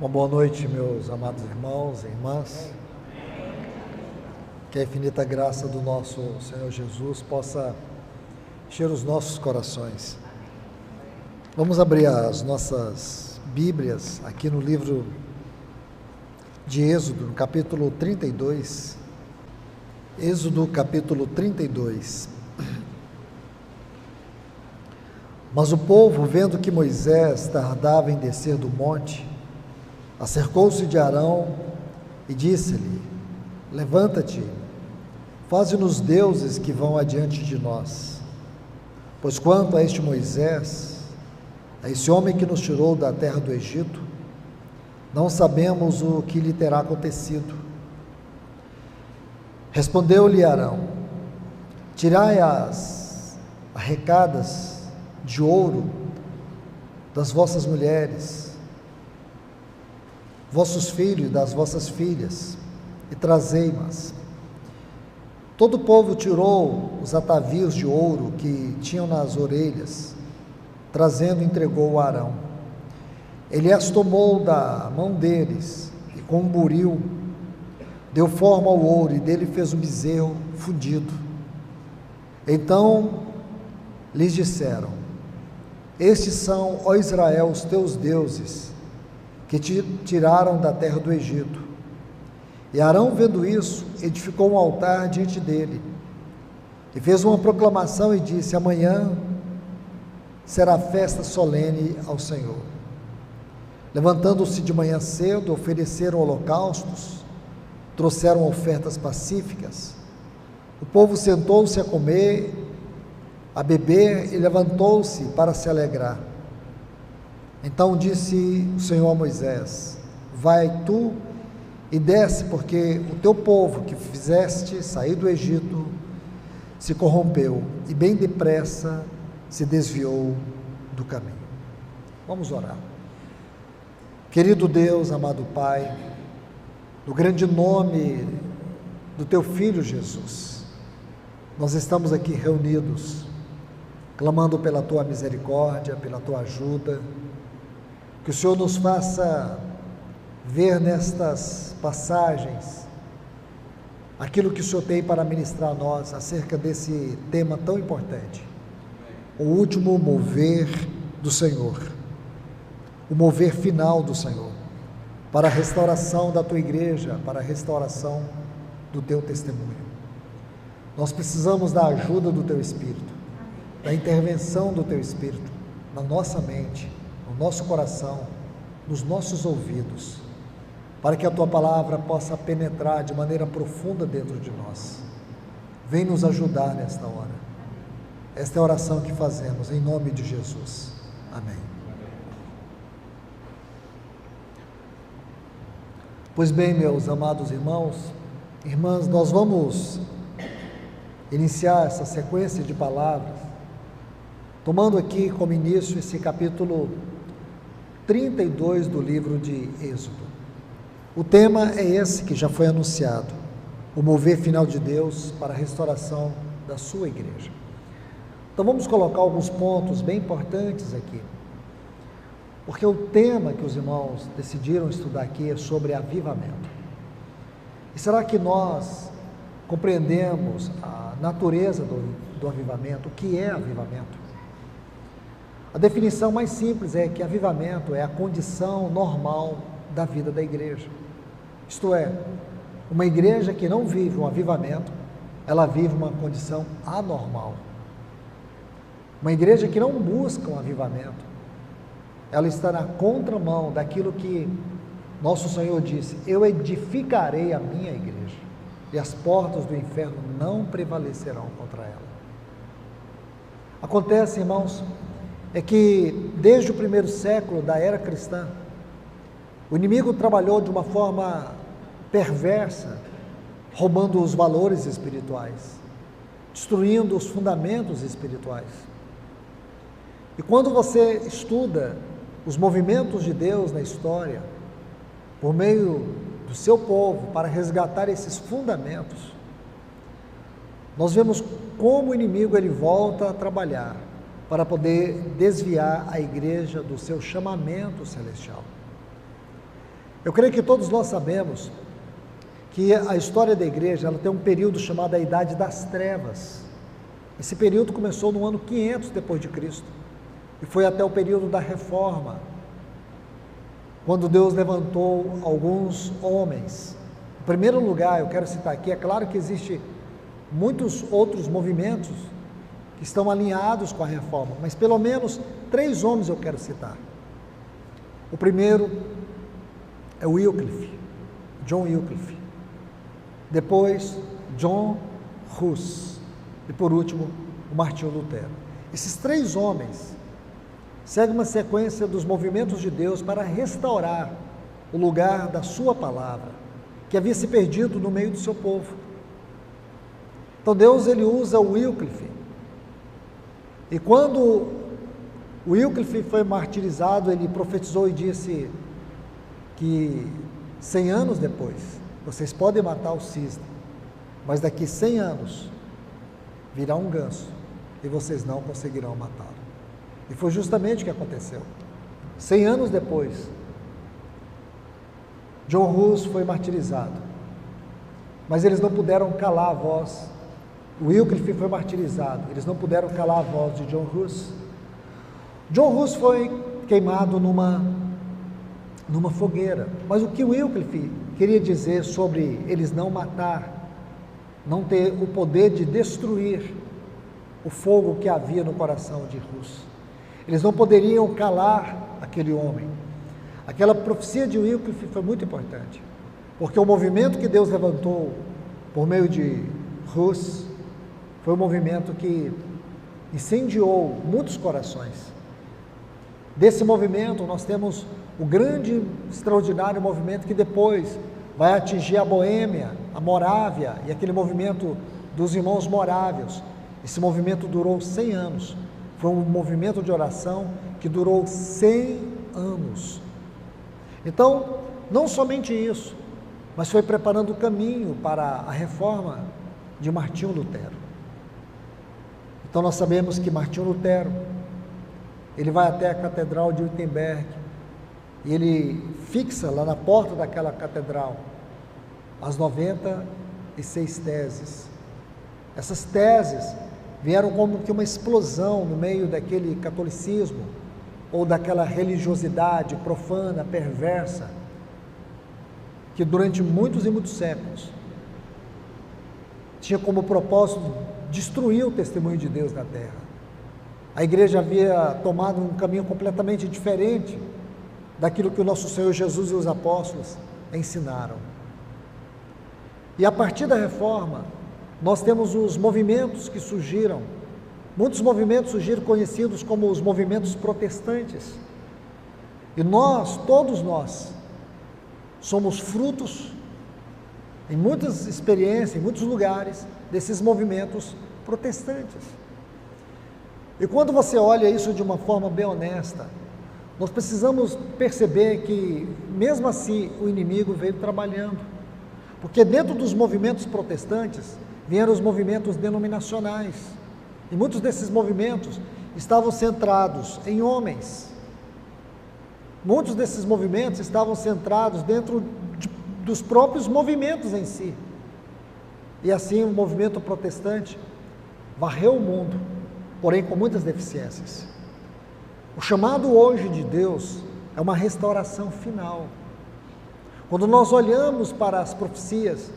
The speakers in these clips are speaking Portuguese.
Uma boa noite, meus amados irmãos e irmãs. Que a infinita graça do nosso Senhor Jesus possa encher os nossos corações. Vamos abrir as nossas Bíblias aqui no livro de Êxodo, no capítulo 32. Êxodo, capítulo 32. Mas o povo, vendo que Moisés tardava em descer do monte, acercou-se de Arão e disse-lhe: Levanta-te, faze-nos deuses que vão adiante de nós. Pois quanto a este Moisés, a esse homem que nos tirou da terra do Egito, não sabemos o que lhe terá acontecido. Respondeu-lhe Arão: Tirai as arrecadas de ouro das vossas mulheres, vossos filhos e das vossas filhas, e trazei-mas. Todo o povo tirou os atavios de ouro que tinham nas orelhas, trazendo, entregou a Arão. Ele as tomou da mão deles, e com um buril, deu forma ao ouro, e dele fez um bezerro fundido. Então lhes disseram: Estes são, ó Israel, os teus deuses, que te tiraram da terra do Egito. E Arão, vendo isso, edificou um altar diante dele, e fez uma proclamação e disse: Amanhã será festa solene ao Senhor. Levantando-se de manhã cedo, ofereceram holocaustos, trouxeram ofertas pacíficas. O povo sentou-se a comer, a beber, e levantou-se para se alegrar. Então disse o Senhor a Moisés: Vai tu e desce, porque o teu povo que fizeste sair do Egito se corrompeu, e bem depressa se desviou do caminho. Vamos orar. Querido Deus, amado Pai, no grande nome do teu Filho Jesus, nós estamos aqui reunidos, clamando pela tua misericórdia, pela tua ajuda, que o Senhor nos faça ver nestas passagens aquilo que o Senhor tem para ministrar a nós acerca desse tema tão importante, o último mover do Senhor, o mover final do Senhor, para a restauração da tua igreja, para a restauração do teu testemunho. Nós precisamos da ajuda do teu Espírito, da intervenção do teu Espírito na nossa mente, no nosso coração, nos nossos ouvidos, para que a tua palavra possa penetrar de maneira profunda dentro de nós. Vem nos ajudar nesta hora. Esta é a oração que fazemos em nome de Jesus. Amém. Pois bem, meus amados irmãos, irmãs, nós vamos iniciar essa sequência de palavras, tomando aqui como início esse capítulo 32 do livro de Êxodo. O tema é esse que já foi anunciado: o mover final de Deus para a restauração da sua igreja. Então vamos colocar alguns pontos bem importantes aqui, porque o tema que os irmãos decidiram estudar aqui é sobre avivamento. E será que nós compreendemos a natureza do avivamento? O que é avivamento? A definição mais simples é que avivamento é a condição normal da vida da igreja. Isto é, uma igreja que não vive um avivamento, ela vive uma condição anormal. Uma igreja que não busca um avivamento, ela está na contramão daquilo que nosso Senhor disse: Eu edificarei a minha igreja, e as portas do inferno não prevalecerão contra ela. Acontece, irmãos, é que desde o primeiro século da era cristã, o inimigo trabalhou de uma forma perversa, roubando os valores espirituais, destruindo os fundamentos espirituais. E quando você estuda os movimentos de Deus na história, por meio do seu povo, para resgatar esses fundamentos, nós vemos como o inimigo ele volta a trabalhar para poder desviar a igreja do seu chamamento celestial. Eu creio que todos nós sabemos que a história da igreja, ela tem um período chamado a Idade das Trevas. Esse período começou no ano 500 depois de Cristo e foi até o período da Reforma, quando Deus levantou alguns homens. Em primeiro lugar, eu quero citar aqui, é claro que existe muitos outros movimentos que estão alinhados com a Reforma, mas pelo menos 3 homens eu quero citar. O primeiro é Wycliffe, John Wycliffe. Depois, John Hus. E por último, o Martinho Lutero. Esses 3 homens seguem uma sequência dos movimentos de Deus para restaurar o lugar da sua palavra, que havia se perdido no meio do seu povo. Então Deus, ele usa o Wycliffe. E quando Wycliffe foi martirizado, ele profetizou e disse que 100 anos depois, vocês podem matar o cisne, mas daqui 100 anos virá um ganso e vocês não conseguirão matá-lo. E foi justamente o que aconteceu. 100 anos depois, John Hus foi martirizado, mas eles não puderam calar a voz. Wycliffe foi martirizado, eles não puderam calar a voz de John Hus. John Hus foi queimado numa fogueira, mas o que Wycliffe queria dizer sobre eles não matar, não ter o poder de destruir o fogo que havia no coração de Hus. Eles não poderiam calar aquele homem. Aquela profecia de Wycliffe foi muito importante, porque o movimento que Deus levantou por meio de Hus foi um movimento que incendiou muitos corações. Desse movimento nós temos o grande, extraordinário movimento que depois vai atingir a Boêmia, a Morávia e aquele movimento dos irmãos morávios. Esse movimento durou 100 anos. Foi um movimento de oração que durou 100 anos. Então, não somente isso, mas foi preparando o caminho para a reforma de Martinho Lutero. Então nós sabemos que Martinho Lutero, ele vai até a Catedral de Wittenberg e ele fixa lá na porta daquela catedral as 96 teses. Essas teses vieram como que uma explosão no meio daquele catolicismo ou daquela religiosidade profana, perversa, que durante muitos e muitos séculos tinha como propósito destruir o testemunho de Deus na terra. A igreja havia tomado um caminho completamente diferente daquilo que o nosso Senhor Jesus e os apóstolos ensinaram. E a partir da reforma, nós temos os movimentos que surgiram. Muitos movimentos surgiram conhecidos como os movimentos protestantes. E nós, todos nós, somos frutos, em muitas experiências, em muitos lugares, desses movimentos protestantes. E quando você olha isso de uma forma bem honesta, nós precisamos perceber que, mesmo assim, o inimigo veio trabalhando. Porque dentro dos movimentos protestantes, vieram os movimentos denominacionais. E muitos desses movimentos estavam centrados em homens. Muitos desses movimentos estavam centrados dentro dos próprios movimentos em si. E assim o movimento protestante varreu o mundo, porém com muitas deficiências. O chamado hoje de Deus é uma restauração final. Quando nós olhamos para as profecias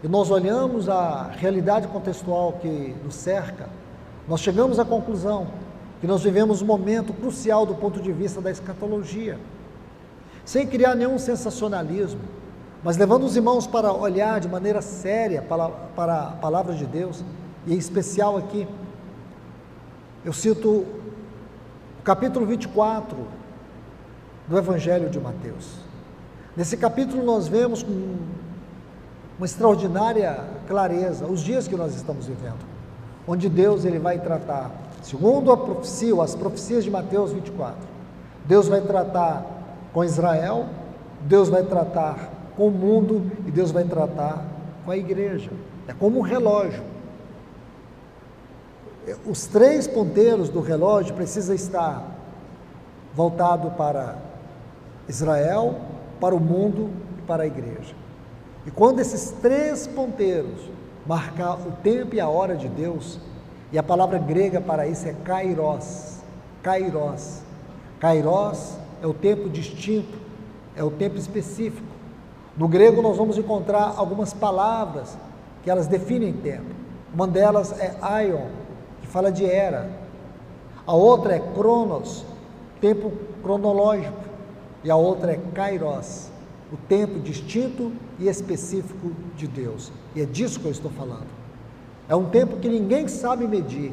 e nós olhamos a realidade contextual que nos cerca, nós chegamos à conclusão que nós vivemos um momento crucial do ponto de vista da escatologia, sem criar nenhum sensacionalismo, mas levando os irmãos para olhar de maneira séria para a palavra de Deus, e em especial aqui, eu cito o capítulo 24 do Evangelho de Mateus. Nesse capítulo nós vemos com uma extraordinária clareza os dias que nós estamos vivendo, onde Deus ele vai tratar, segundo a profecia, as profecias de Mateus 24, Deus vai tratar com Israel, Deus vai tratar com o mundo e Deus vai tratar com a igreja. É como um relógio. Os 3 ponteiros do relógio precisam estar voltados para Israel, para o mundo e para a igreja. E quando esses três ponteiros marcar o tempo e a hora de Deus, e a palavra grega para isso é kairos, kairos. Kairos é o tempo distinto, é o tempo específico. No grego nós vamos encontrar algumas palavras que elas definem tempo. Uma delas é aion, que fala de era. A outra é cronos, tempo cronológico. E a outra é kairos, o tempo distinto e específico de Deus. E é disso que eu estou falando. É um tempo que ninguém sabe medir,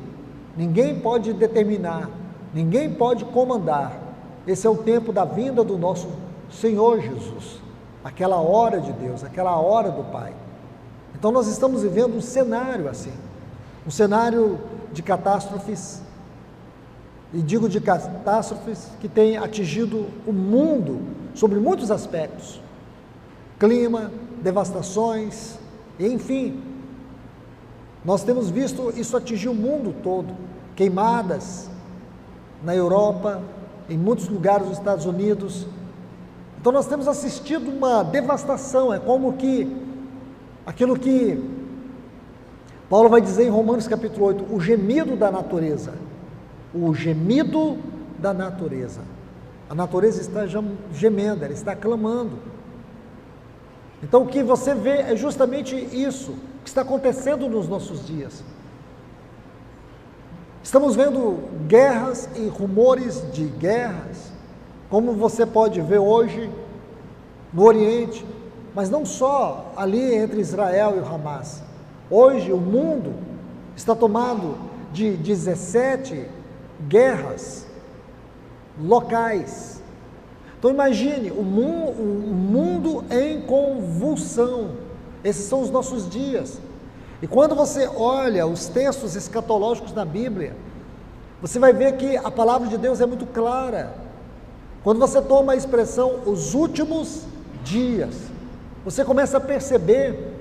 ninguém pode determinar, ninguém pode comandar. Esse é o tempo da vinda do nosso Senhor Jesus, aquela hora de Deus, aquela hora do Pai. Então nós estamos vivendo um cenário assim, um cenário de catástrofes, e digo de catástrofes que tem atingido o mundo sobre muitos aspectos, clima, devastações, enfim, nós temos visto isso atingir o mundo todo, queimadas na Europa, em muitos lugares dos Estados Unidos. Então nós temos assistido uma devastação, é como que aquilo que Paulo vai dizer em Romanos capítulo 8, o gemido da natureza, o gemido da natureza. A natureza está gemendo, ela está clamando. Então o que você vê é justamente isso que está acontecendo nos nossos dias. Estamos vendo guerras e rumores de guerras, como você pode ver hoje no Oriente, mas não só ali entre Israel e o Hamas. Hoje o mundo está tomado de 17 guerras locais. Então imagine, o mundo em convulsão. Esses são os nossos dias. E quando você olha os textos escatológicos na Bíblia, você vai ver que a palavra de Deus é muito clara. Quando você toma a expressão os últimos dias, você começa a perceber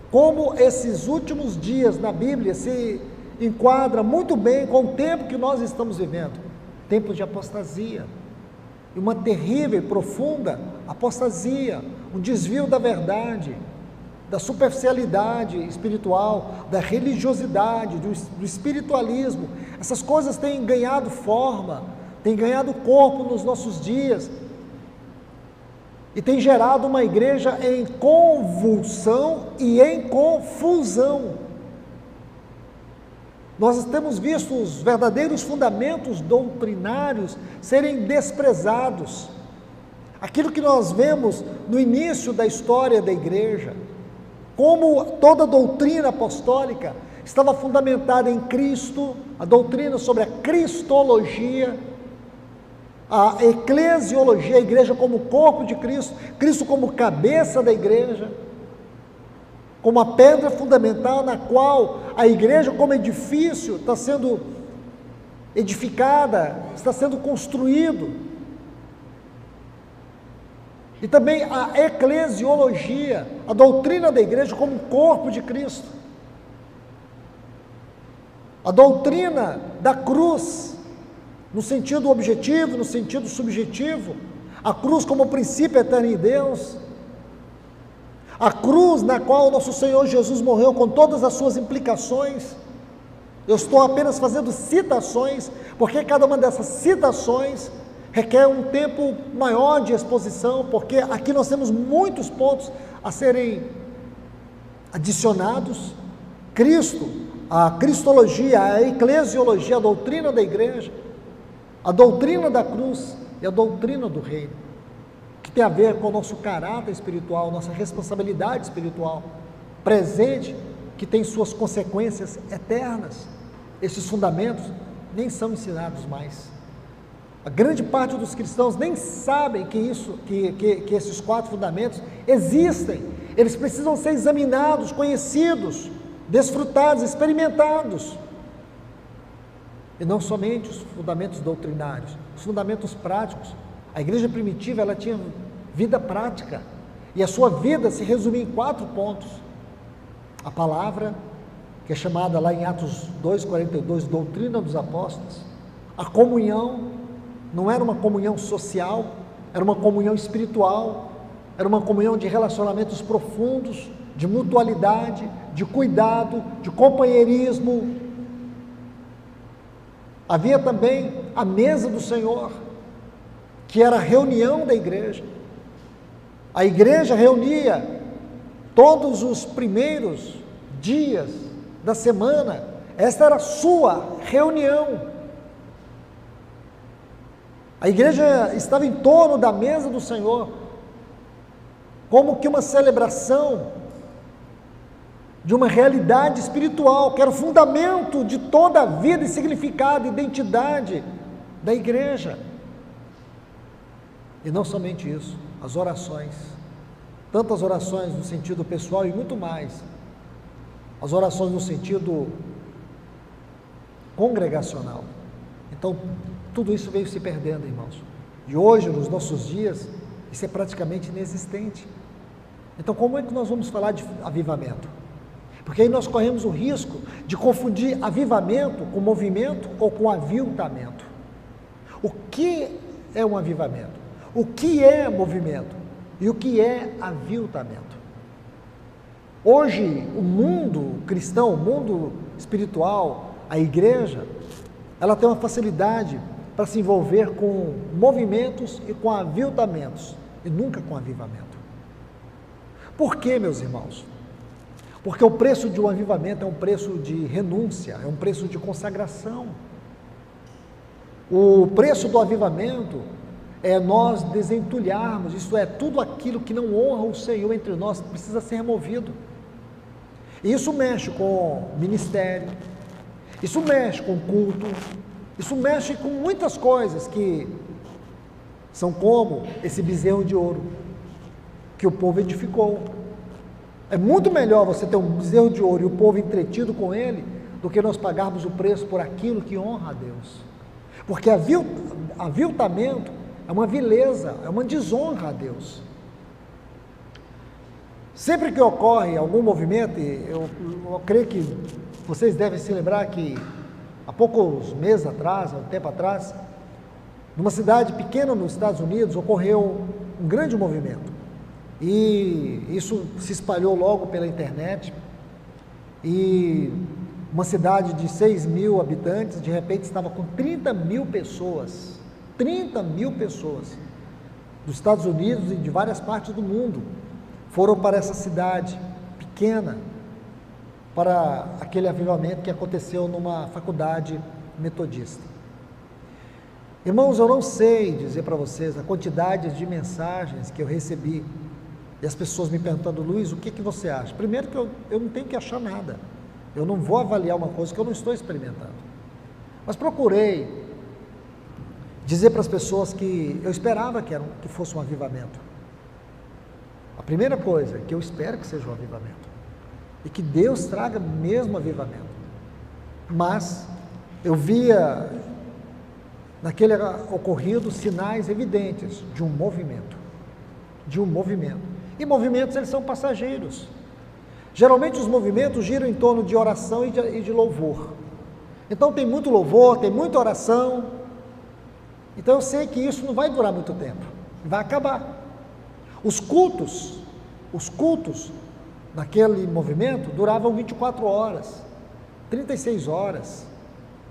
como esses últimos dias na Bíblia se enquadra muito bem com o tempo que nós estamos vivendo. Tempo de apostasia, e uma terrível e profunda apostasia, um desvio da verdade, da superficialidade espiritual, da religiosidade, do espiritualismo. Essas coisas têm ganhado forma, têm ganhado corpo nos nossos dias, e tem gerado uma igreja em convulsão e em confusão. Nós temos visto os verdadeiros fundamentos doutrinários serem desprezados. Aquilo que nós vemos no início da história da igreja, como toda a doutrina apostólica estava fundamentada em Cristo, a doutrina sobre a cristologia, a eclesiologia, a igreja como corpo de Cristo, Cristo como cabeça da igreja, como a pedra fundamental na qual a igreja como edifício está sendo edificada, está sendo construído. E também a eclesiologia, a doutrina da igreja como corpo de Cristo. A doutrina da cruz, no sentido objetivo, no sentido subjetivo, a cruz como princípio eterno em Deus, a cruz na qual o nosso Senhor Jesus morreu com todas as suas implicações. Eu estou apenas fazendo citações, porque cada uma dessas citações requer um tempo maior de exposição, porque aqui nós temos muitos pontos a serem adicionados. Cristo, a cristologia, a eclesiologia, a doutrina da igreja, a doutrina da cruz e a doutrina do reino, que tem a ver com o nosso caráter espiritual, nossa responsabilidade espiritual, presente, que tem suas consequências eternas. Esses fundamentos nem são ensinados mais. A grande parte dos cristãos nem sabem que esses 4 fundamentos existem. Eles precisam ser examinados, conhecidos, desfrutados, experimentados. E não somente os fundamentos doutrinários, os fundamentos práticos. A igreja primitiva, ela tinha vida prática, e a sua vida se resumia em 4 pontos. A palavra, que é chamada lá em Atos 2,42, doutrina dos apóstolos. A comunhão, não era uma comunhão social, era uma comunhão espiritual, era uma comunhão de relacionamentos profundos, de mutualidade, de cuidado, de companheirismo. Havia também a mesa do Senhor, que era a reunião da igreja. A igreja reunia todos os primeiros dias da semana. Esta era a sua reunião. A igreja estava em torno da mesa do Senhor, como que uma celebração de uma realidade espiritual, que era o fundamento de toda a vida e significado, identidade da igreja. E não somente isso, as orações, tantas orações no sentido pessoal e muito mais, as orações no sentido congregacional. Então, tudo isso veio se perdendo, irmãos. E hoje, nos nossos dias, isso é praticamente inexistente. Então, como é que nós vamos falar de avivamento? Porque aí nós corremos o risco de confundir avivamento com movimento ou com aviltamento. O que é um avivamento? O que é movimento? E o que é aviltamento? Hoje, o mundo cristão, o mundo espiritual, a igreja, ela tem uma facilidade para se envolver com movimentos e com aviltamentos, e nunca com avivamento. Por quê, meus irmãos? Porque o preço de um avivamento é um preço de renúncia, é um preço de consagração. O preço do avivamento é nós desentulharmos, isto é, tudo aquilo que não honra o Senhor entre nós precisa ser removido. E isso mexe com ministério, isso mexe com culto, isso mexe com muitas coisas que são como esse bezerro de ouro que o povo edificou. É muito melhor você ter um bezerro de ouro e o povo entretido com ele, do que nós pagarmos o preço por aquilo que honra a Deus. Porque aviltamento é uma vileza, é uma desonra a Deus. Sempre que ocorre algum movimento, eu creio que vocês devem se lembrar que há poucos meses atrás, há um tempo atrás, numa cidade pequena nos Estados Unidos, ocorreu um grande movimento. E isso se espalhou logo pela internet, e uma cidade de 6 mil habitantes, de repente estava com 30 mil pessoas, dos Estados Unidos e de várias partes do mundo, foram para essa cidade pequena, para aquele avivamento que aconteceu numa faculdade metodista. Irmãos, eu não sei dizer para vocês a quantidade de mensagens que eu recebi, e as pessoas me perguntando: Luiz, o que você acha? Primeiro que eu não tenho que achar nada, eu não vou avaliar uma coisa que eu não estou experimentando, mas procurei dizer para as pessoas que eu esperava que fosse um avivamento. A primeira coisa, que eu espero que seja um avivamento, e que Deus traga mesmo avivamento, mas eu via naquele ocorrido sinais evidentes de um movimento, e movimentos eles são passageiros. Geralmente os movimentos giram em torno de oração e de louvor. Então tem muito louvor, tem muita oração. Então eu sei que isso não vai durar muito tempo, vai acabar. Os cultos naquele movimento duravam 24 horas, 36 horas,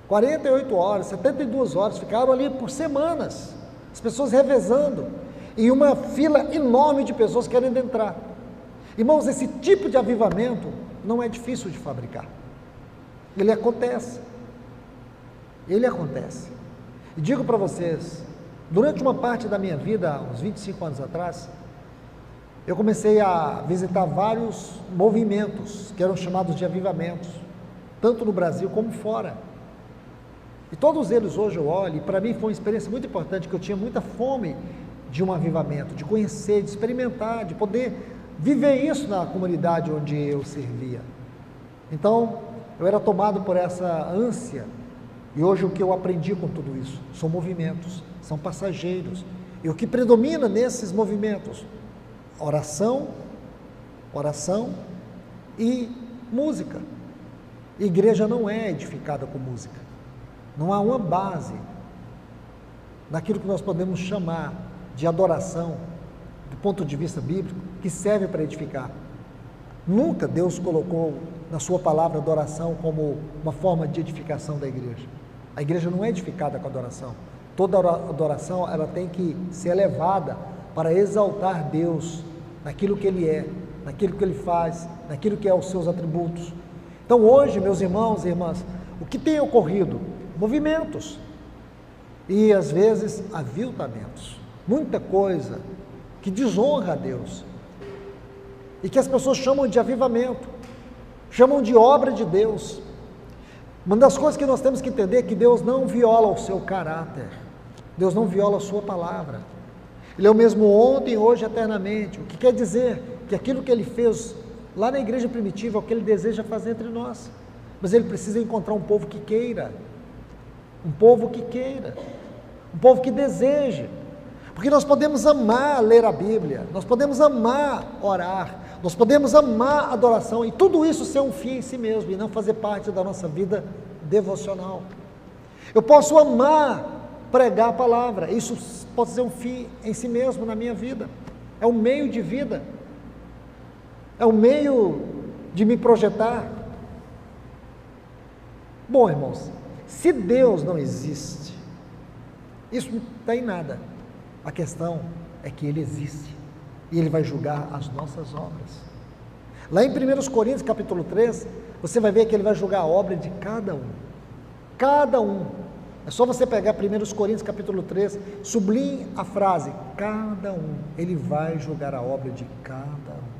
48 horas, 72 horas, ficaram ali por semanas, as pessoas revezando, e uma fila enorme de pessoas querendo entrar. Irmãos, esse tipo de avivamento não é difícil de fabricar, ele acontece. E digo para vocês, durante uma parte da minha vida, uns 25 anos atrás, eu comecei a visitar vários movimentos que eram chamados de avivamentos, tanto no Brasil como fora. E todos eles hoje eu olho, e para mim foi uma experiência muito importante, que eu tinha muita fome de um avivamento, de conhecer, de experimentar, de poder viver isso na comunidade onde eu servia. Então, eu era tomado por essa ânsia, e hoje o que eu aprendi com tudo isso são movimentos, são passageiros, e o que predomina nesses movimentos? Oração e música. Igreja não é edificada com música, não há uma base naquilo que nós podemos chamar de adoração do ponto de vista bíblico, que serve para edificar. Nunca Deus colocou na sua palavra adoração como uma forma de edificação da igreja. A igreja não é edificada com adoração. Toda adoração ela tem que ser elevada para exaltar Deus naquilo que Ele é, naquilo que Ele faz, naquilo que é os seus atributos. Então hoje, meus irmãos e irmãs, o que tem ocorrido? Movimentos e às vezes aviltamentos, muita coisa que desonra a Deus e que as pessoas chamam de avivamento, chamam de obra de Deus. Uma das coisas que nós temos que entender é que Deus não viola o seu caráter, Deus não viola a sua palavra. Ele é o mesmo ontem, hoje, eternamente. O que quer dizer que aquilo que Ele fez lá na igreja primitiva é o que Ele deseja fazer entre nós. Mas Ele precisa encontrar um povo que queira, um povo que deseje. Porque nós podemos amar ler a Bíblia, nós podemos amar orar, nós podemos amar a adoração, e tudo isso ser um fim em si mesmo, e não fazer parte da nossa vida devocional. Eu posso amar pregar a palavra, isso pode ser um fim em si mesmo na minha vida, é um meio de vida, é um meio de me projetar. Bom, irmãos, se Deus não existe, isso não está em nada. A questão é que Ele existe e Ele vai julgar as nossas obras. Lá em 1 Coríntios capítulo 3, você vai ver que Ele vai julgar a obra de cada um. Cada um. É só você pegar 1 Coríntios capítulo 3, sublinhe a frase, cada um. Ele vai julgar a obra de cada um.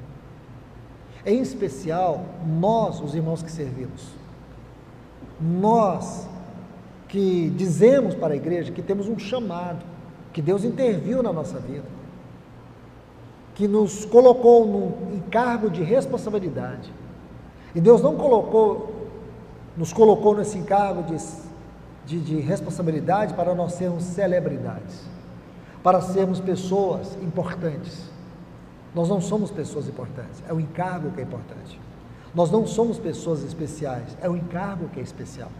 Em especial, nós, os irmãos que servimos. Nós que dizemos para a igreja que temos um chamado, que Deus interviu na nossa vida, que nos colocou num encargo de responsabilidade, e Deus não nos colocou nesse encargo de responsabilidade para nós sermos celebridades, para sermos pessoas importantes. Nós não somos pessoas importantes, é o encargo que é importante. Nós não somos pessoas especiais, é o encargo que é especial.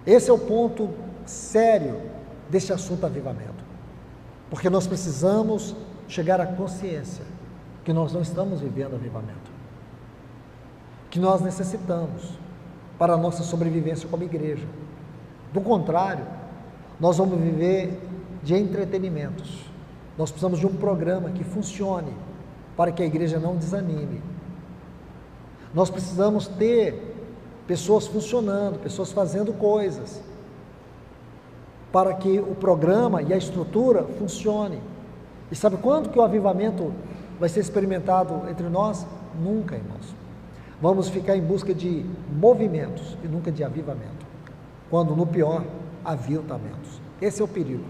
Esse é o ponto sério deste assunto avivamento, porque nós precisamos chegar à consciência que nós não estamos vivendo avivamento, que nós necessitamos para a nossa sobrevivência como igreja. Do contrário, nós vamos viver de entretenimentos. Nós precisamos de um programa que funcione para que a igreja não desanime. Nós precisamos ter pessoas funcionando, pessoas fazendo coisas, para que o programa e a estrutura funcione. E sabe quando que o avivamento vai ser experimentado entre nós? Nunca, irmãos. Vamos ficar em busca de movimentos e nunca de avivamento. Quando, no pior, aviltamentos. Esse é o perigo.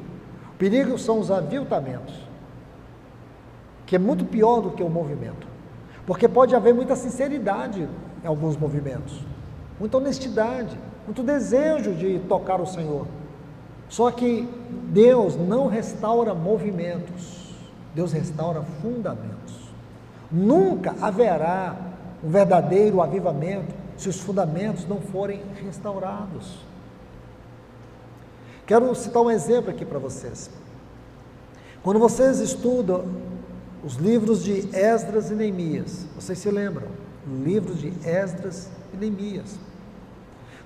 O perigo são os aviltamentos, que é muito pior do que o movimento. Porque pode haver muita sinceridade em alguns movimentos, muita honestidade, muito desejo de tocar o Senhor. Só que Deus não restaura movimentos, Deus restaura fundamentos. Nunca haverá um verdadeiro avivamento se os fundamentos não forem restaurados. Quero citar um exemplo aqui para vocês. Quando vocês estudam os livros de Esdras e Neemias, vocês se lembram? Livros de Esdras e Neemias.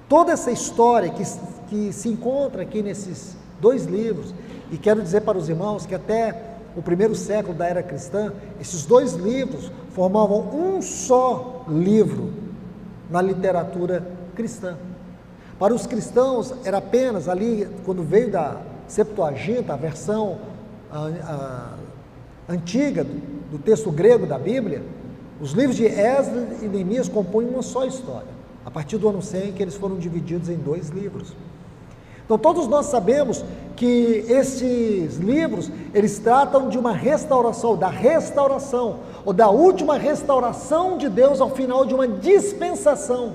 Toda essa história que se encontra aqui nesses dois livros, e quero dizer para os irmãos que até o primeiro século da era cristã, esses dois livros formavam um só livro na literatura cristã. Para os cristãos era apenas ali, quando veio da Septuaginta, a versão antiga do texto grego da Bíblia, os livros de Esdras e Neemias compõem uma só história. A partir do ano 100 que eles foram divididos em dois livros. Então todos nós sabemos que esses livros, eles tratam de uma restauração, da restauração, ou da última restauração de Deus ao final de uma dispensação.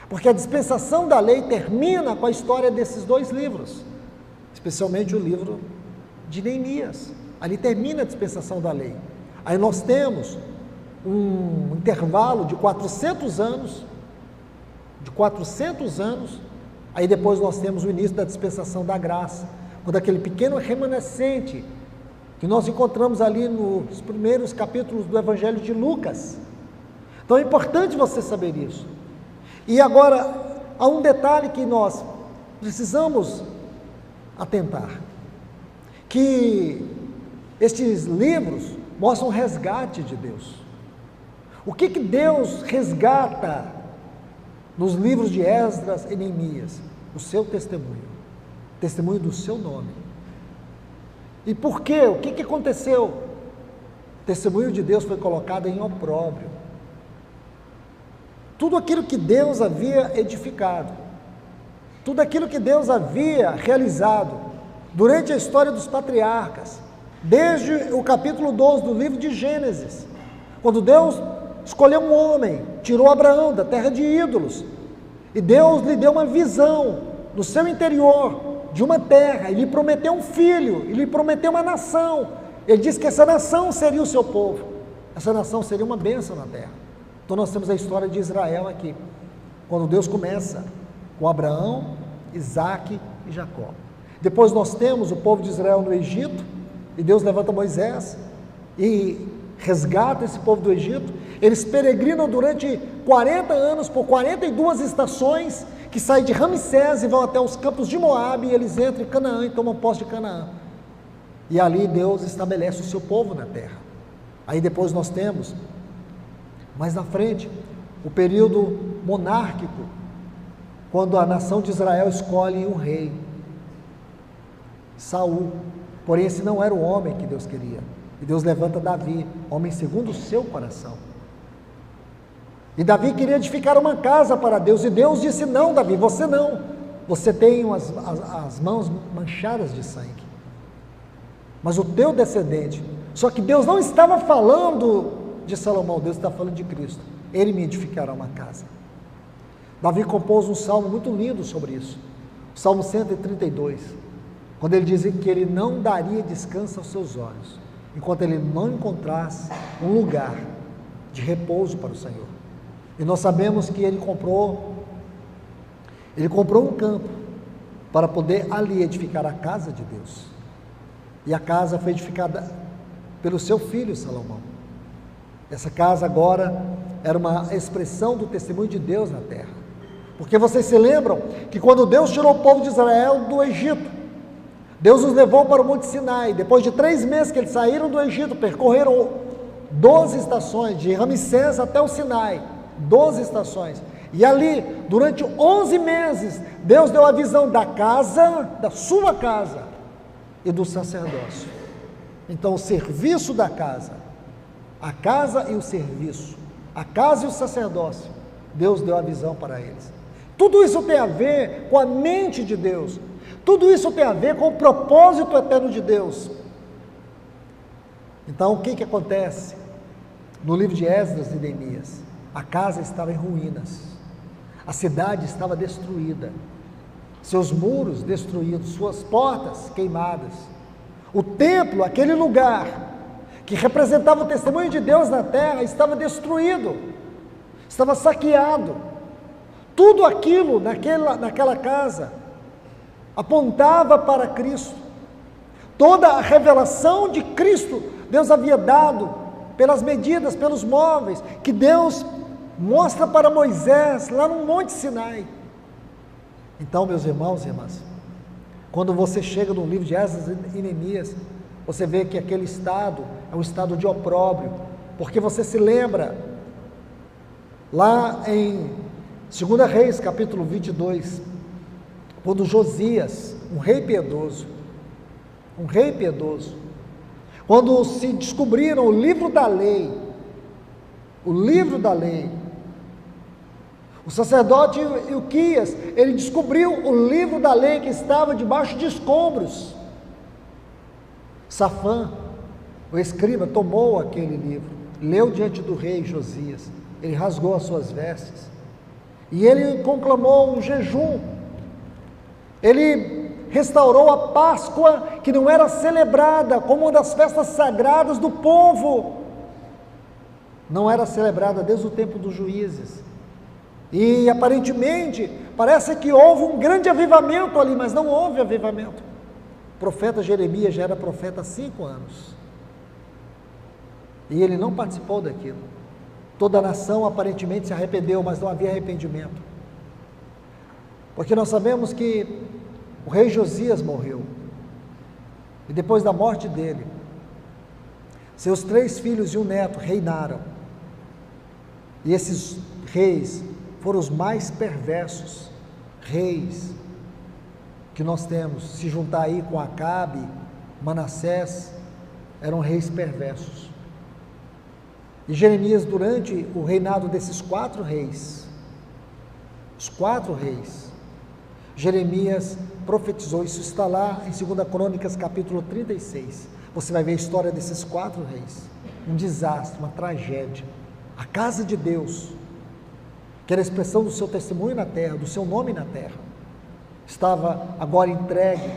Porque a dispensação da lei termina com a história desses dois livros, especialmente o livro de Neemias. Ali termina a dispensação da lei. Aí nós temos um intervalo de 400 anos, aí depois nós temos o início da dispensação da graça, quando aquele pequeno remanescente que nós encontramos ali nos primeiros capítulos do Evangelho de Lucas. Então é importante você saber isso. E agora, há um detalhe que nós precisamos atentar, que estes livros mostram o resgate de Deus. O que Deus resgata nos livros de Esdras e Neemias? O seu testemunho, testemunho do seu nome. E por quê? O que aconteceu? O testemunho de Deus foi colocado em opróbrio. Tudo aquilo que Deus havia edificado, tudo aquilo que Deus havia realizado durante a história dos patriarcas, desde o capítulo 12 do livro de Gênesis, quando Deus escolheu um homem, tirou Abraão da terra de ídolos, e Deus lhe deu uma visão no seu interior de uma terra, e lhe prometeu um filho, e lhe prometeu uma nação. Ele disse que essa nação seria o seu povo, essa nação seria uma bênção na terra. Então nós temos a história de Israel aqui, quando Deus começa com Abraão, Isaque e Jacó. Depois nós temos o povo de Israel no Egito, e Deus levanta Moisés e resgata esse povo do Egito. Eles peregrinam durante 40 anos, por 42 estações, que saem de Ramsés e vão até os campos de Moabe, e eles entram em Canaã e tomam posse de Canaã. E ali Deus estabelece o seu povo na terra. Aí depois nós temos, mais na frente, o período monárquico, quando a nação de Israel escolhe um rei, Saul. Porém esse não era o homem que Deus queria. E Deus levanta Davi, homem segundo o seu coração. E Davi queria edificar uma casa para Deus, e Deus disse: não, Davi, você não, você tem as mãos manchadas de sangue, mas o teu descendente. Só que Deus não estava falando de Salomão, Deus está falando de Cristo. Ele me edificará uma casa. Davi compôs um salmo muito lindo sobre isso, o Salmo 132, quando ele diz que ele não daria descanso aos seus olhos, enquanto ele não encontrasse um lugar de repouso para o Senhor. E nós sabemos que ele comprou um campo para poder ali edificar a casa de Deus. E a casa foi edificada pelo seu filho Salomão. Essa casa agora era uma expressão do testemunho de Deus na terra. Porque vocês se lembram que quando Deus tirou o povo de Israel do Egito, Deus os levou para o Monte Sinai. Depois de 3 meses que eles saíram do Egito, percorreram 12 estações, de Ramsés até o Sinai, 12 estações. E ali, durante 11 meses, Deus deu a visão da casa, da sua casa e do sacerdócio. Então o serviço da casa, a casa e o serviço, a casa e o sacerdócio, Deus deu a visão para eles. Tudo isso tem a ver com a mente de Deus, tudo isso tem a ver com o propósito eterno de Deus. Então o que acontece? No livro de Esdras e Neemias, a casa estava em ruínas, a cidade estava destruída, seus muros destruídos, suas portas queimadas, o templo, aquele lugar que representava o testemunho de Deus na terra, estava destruído, estava saqueado. Tudo aquilo naquela casa apontava para Cristo. Toda a revelação de Cristo Deus havia dado pelas medidas, pelos móveis, que Deus mostra para Moisés lá no Monte Sinai. Então, meus irmãos e irmãs, quando você chega no livro de Esdras e Neemias, você vê que aquele estado é um estado de opróbrio, porque você se lembra lá em 2 Reis, capítulo 22, quando Josias, um rei piedoso, quando se descobriram o livro da lei, o sacerdote Ilquias, ele descobriu o livro da lei que estava debaixo de escombros. Safã, o escriba, tomou aquele livro, leu diante do rei Josias, ele rasgou as suas vestes, e ele conclamou um jejum, ele restaurou a Páscoa, que não era celebrada como uma das festas sagradas do povo, não era celebrada desde o tempo dos juízes, e aparentemente, parece que houve um grande avivamento ali, mas não houve avivamento, profeta Jeremias já era profeta há 5 anos. E ele não participou daquilo. Toda a nação aparentemente se arrependeu, mas não havia arrependimento. Porque nós sabemos que o rei Josias morreu. E depois da morte dele, seus 3 filhos e um neto reinaram. E esses reis foram os mais perversos reis que nós temos. Se juntar aí com Acabe, Manassés, eram reis perversos. E Jeremias, durante o reinado desses 4 reis, os 4 reis, Jeremias profetizou. Isso está lá em 2 Crônicas, capítulo 36. Você vai ver a história desses 4 reis. Um desastre, uma tragédia. A casa de Deus, que era a expressão do seu testemunho na terra, do seu nome na terra, estava agora entregue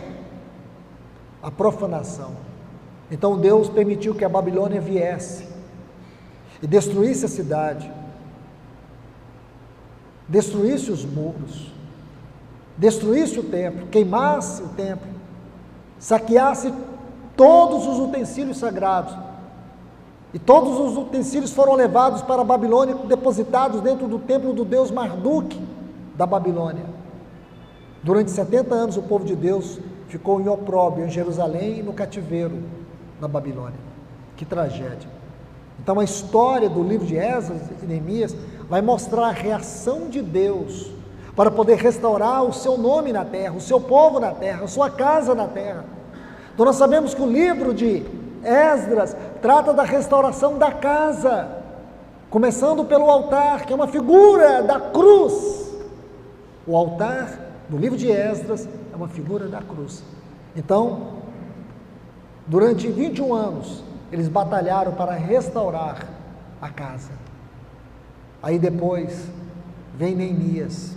à profanação. Então Deus permitiu que a Babilônia viesse e destruísse a cidade, destruísse os muros, destruísse o templo, queimasse o templo, saqueasse todos os utensílios sagrados. E todos os utensílios foram levados para a Babilônia, depositados dentro do templo do deus Marduk da Babilônia. Durante 70 anos o povo de Deus ficou em opróbrio em Jerusalém e no cativeiro na Babilônia. Que tragédia! Então a história do livro de Esdras e Neemias vai mostrar a reação de Deus para poder restaurar o seu nome na terra, o seu povo na terra, a sua casa na terra. Então nós sabemos que o livro de Esdras trata da restauração da casa, começando pelo altar, que é uma figura da cruz. O altar do livro de Esdras é uma figura da cruz. Então, durante 21 anos, eles batalharam para restaurar a casa. Aí depois vem Neemias.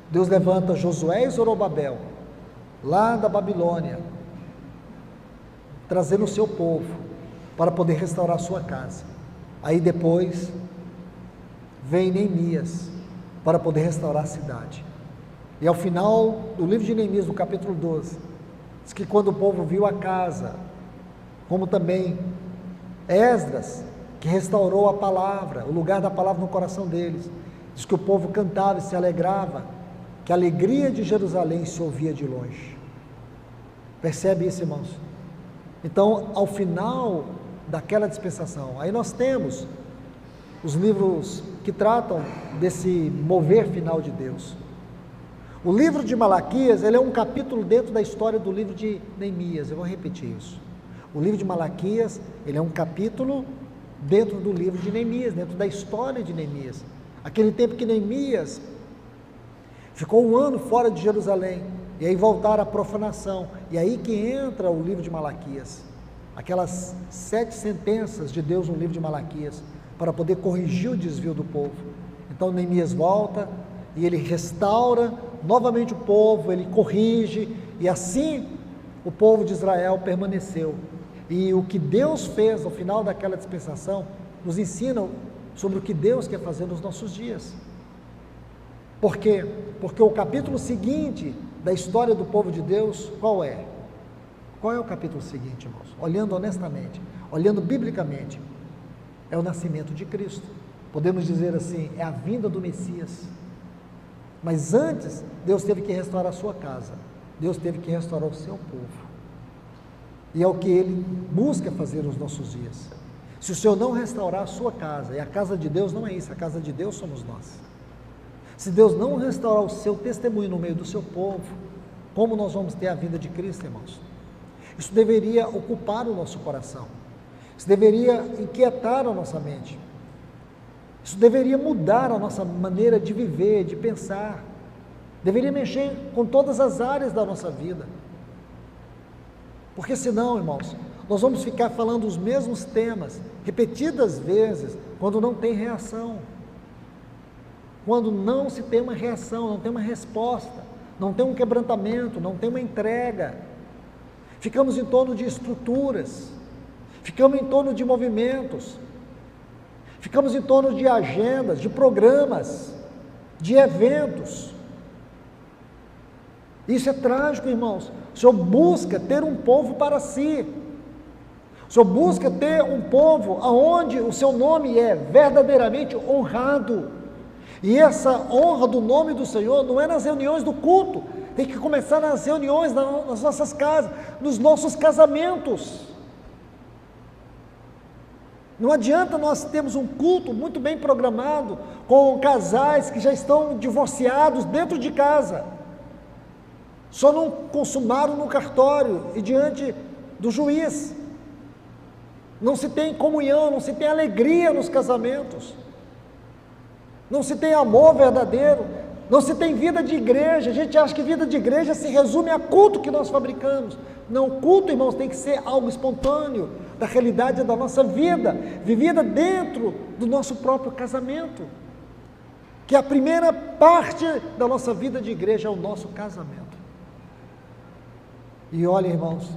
Deus levanta Josué e Zorobabel, lá da Babilônia, trazendo o seu povo para poder restaurar a sua casa. Aí depois vem Neemias para poder restaurar a cidade. E ao final do livro de Neemias, no capítulo 12, diz que quando o povo viu a casa, como também Esdras, que restaurou a palavra, o lugar da palavra no coração deles, diz que o povo cantava e se alegrava, que a alegria de Jerusalém se ouvia de longe. Percebe isso, irmãos? Então, ao final daquela dispensação, aí nós temos os livros que tratam desse mover final de Deus. O livro de Malaquias, ele é um capítulo dentro da história do livro de Neemias. Eu vou repetir isso. O livro de Malaquias, ele é um capítulo dentro do livro de Neemias, dentro da história de Neemias. Aquele tempo que Neemias ficou 1 ano fora de Jerusalém, e aí voltaram à profanação, e aí que entra o livro de Malaquias, aquelas 7 sentenças de Deus no livro de Malaquias, para poder corrigir o desvio do povo. Então Neemias volta, e ele restaura novamente o povo, ele corrige, e assim o povo de Israel permaneceu. E o que Deus fez no final daquela dispensação, nos ensina sobre o que Deus quer fazer nos nossos dias. Por quê? Porque o capítulo seguinte da história do povo de Deus, qual é? Qual é o capítulo seguinte, irmãos? Olhando honestamente, olhando biblicamente, é o nascimento de Cristo. Podemos dizer assim, é a vinda do Messias. Mas antes, Deus teve que restaurar a sua casa, Deus teve que restaurar o seu povo. E é o que Ele busca fazer nos nossos dias. Se o Senhor não restaurar a sua casa, e a casa de Deus não é isso, a casa de Deus somos nós. Se Deus não restaurar o seu testemunho no meio do seu povo, como nós vamos ter a vinda de Cristo, irmãos? Isso deveria ocupar o nosso coração, isso deveria inquietar a nossa mente, isso deveria mudar a nossa maneira de viver, de pensar, deveria mexer com todas as áreas da nossa vida, porque senão, irmãos, nós vamos ficar falando os mesmos temas, repetidas vezes, quando não tem reação, quando não se tem uma reação, não tem uma resposta, não tem um quebrantamento, não tem uma entrega. Ficamos em torno de estruturas, ficamos em torno de movimentos, ficamos em torno de agendas, de programas, de eventos. Isso é trágico, irmãos. O Senhor busca ter um povo para si. O Senhor busca ter um povo onde o seu nome é verdadeiramente honrado. E essa honra do nome do Senhor não é nas reuniões do culto, tem que começar nas reuniões, nas nossas casas, nos nossos casamentos. Não adianta nós termos um culto muito bem programado, com casais que já estão divorciados dentro de casa, só não consumaram no cartório e diante do juiz. Não se tem comunhão, não se tem alegria nos casamentos, não se tem amor verdadeiro, não se tem vida de igreja. A gente acha que vida de igreja se resume a culto que nós fabricamos. Não, culto, irmãos, tem que ser algo espontâneo, da realidade da nossa vida, vivida dentro do nosso próprio casamento, que a primeira parte da nossa vida de igreja é o nosso casamento. E olha, irmãos,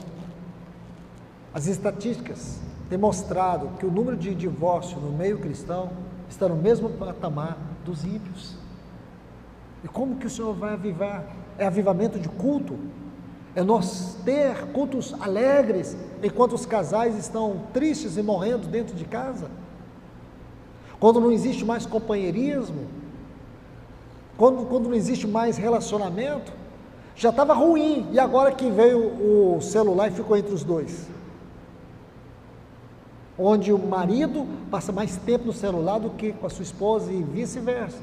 as estatísticas têm mostrado que o número de divórcio no meio cristão está no mesmo patamar dos ímpios. E como que o Senhor vai avivar? É avivamento de culto? É nós ter cultos alegres, enquanto os casais estão tristes e morrendo dentro de casa? Quando não existe mais companheirismo? Quando não existe mais relacionamento? Já estava ruim, e agora que veio o celular e ficou entre os dois. Onde o marido passa mais tempo no celular do que com a sua esposa e vice-versa.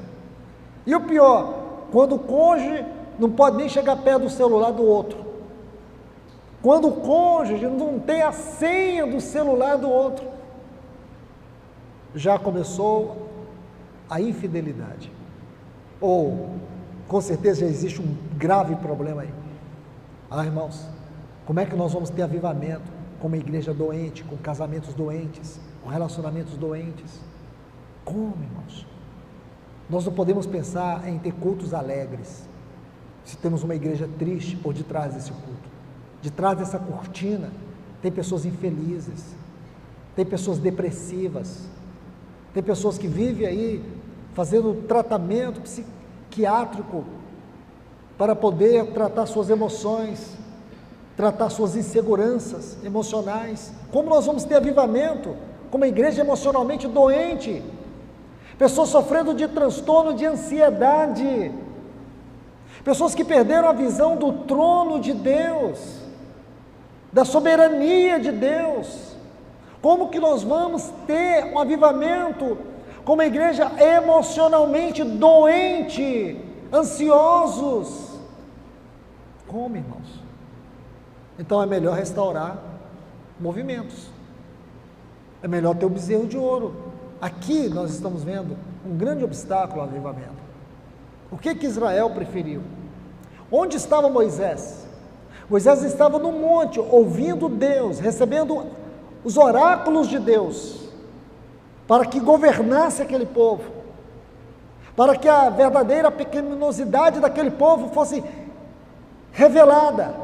E o pior, quando o cônjuge não pode nem chegar perto do celular do outro. Quando o cônjuge não tem a senha do celular do outro. Já começou a infidelidade. Ou, com certeza, já existe um grave problema aí. Irmãos, como é que nós vamos ter avivamento com uma igreja doente, com casamentos doentes, com relacionamentos doentes? Como, irmãos? Nós não podemos pensar em ter cultos alegres se temos uma igreja triste por detrás desse culto. De trás dessa cortina tem pessoas infelizes, tem pessoas depressivas, tem pessoas que vivem aí fazendo tratamento psiquiátrico para poder tratar suas emoções, tratar suas inseguranças emocionais. Como nós vamos ter avivamento com uma igreja emocionalmente doente? Pessoas sofrendo de transtorno de ansiedade, pessoas que perderam a visão do trono de Deus, da soberania de Deus. Como que nós vamos ter um avivamento com uma igreja emocionalmente doente, ansiosos? Como, irmãos? Então é melhor restaurar movimentos, é melhor ter o bezerro de ouro. Aqui nós estamos vendo um grande obstáculo ao avivamento. O que Israel preferiu? Onde estava Moisés? Moisés estava no monte, ouvindo Deus, recebendo os oráculos de Deus, para que governasse aquele povo, para que a verdadeira pecaminosidade daquele povo fosse revelada,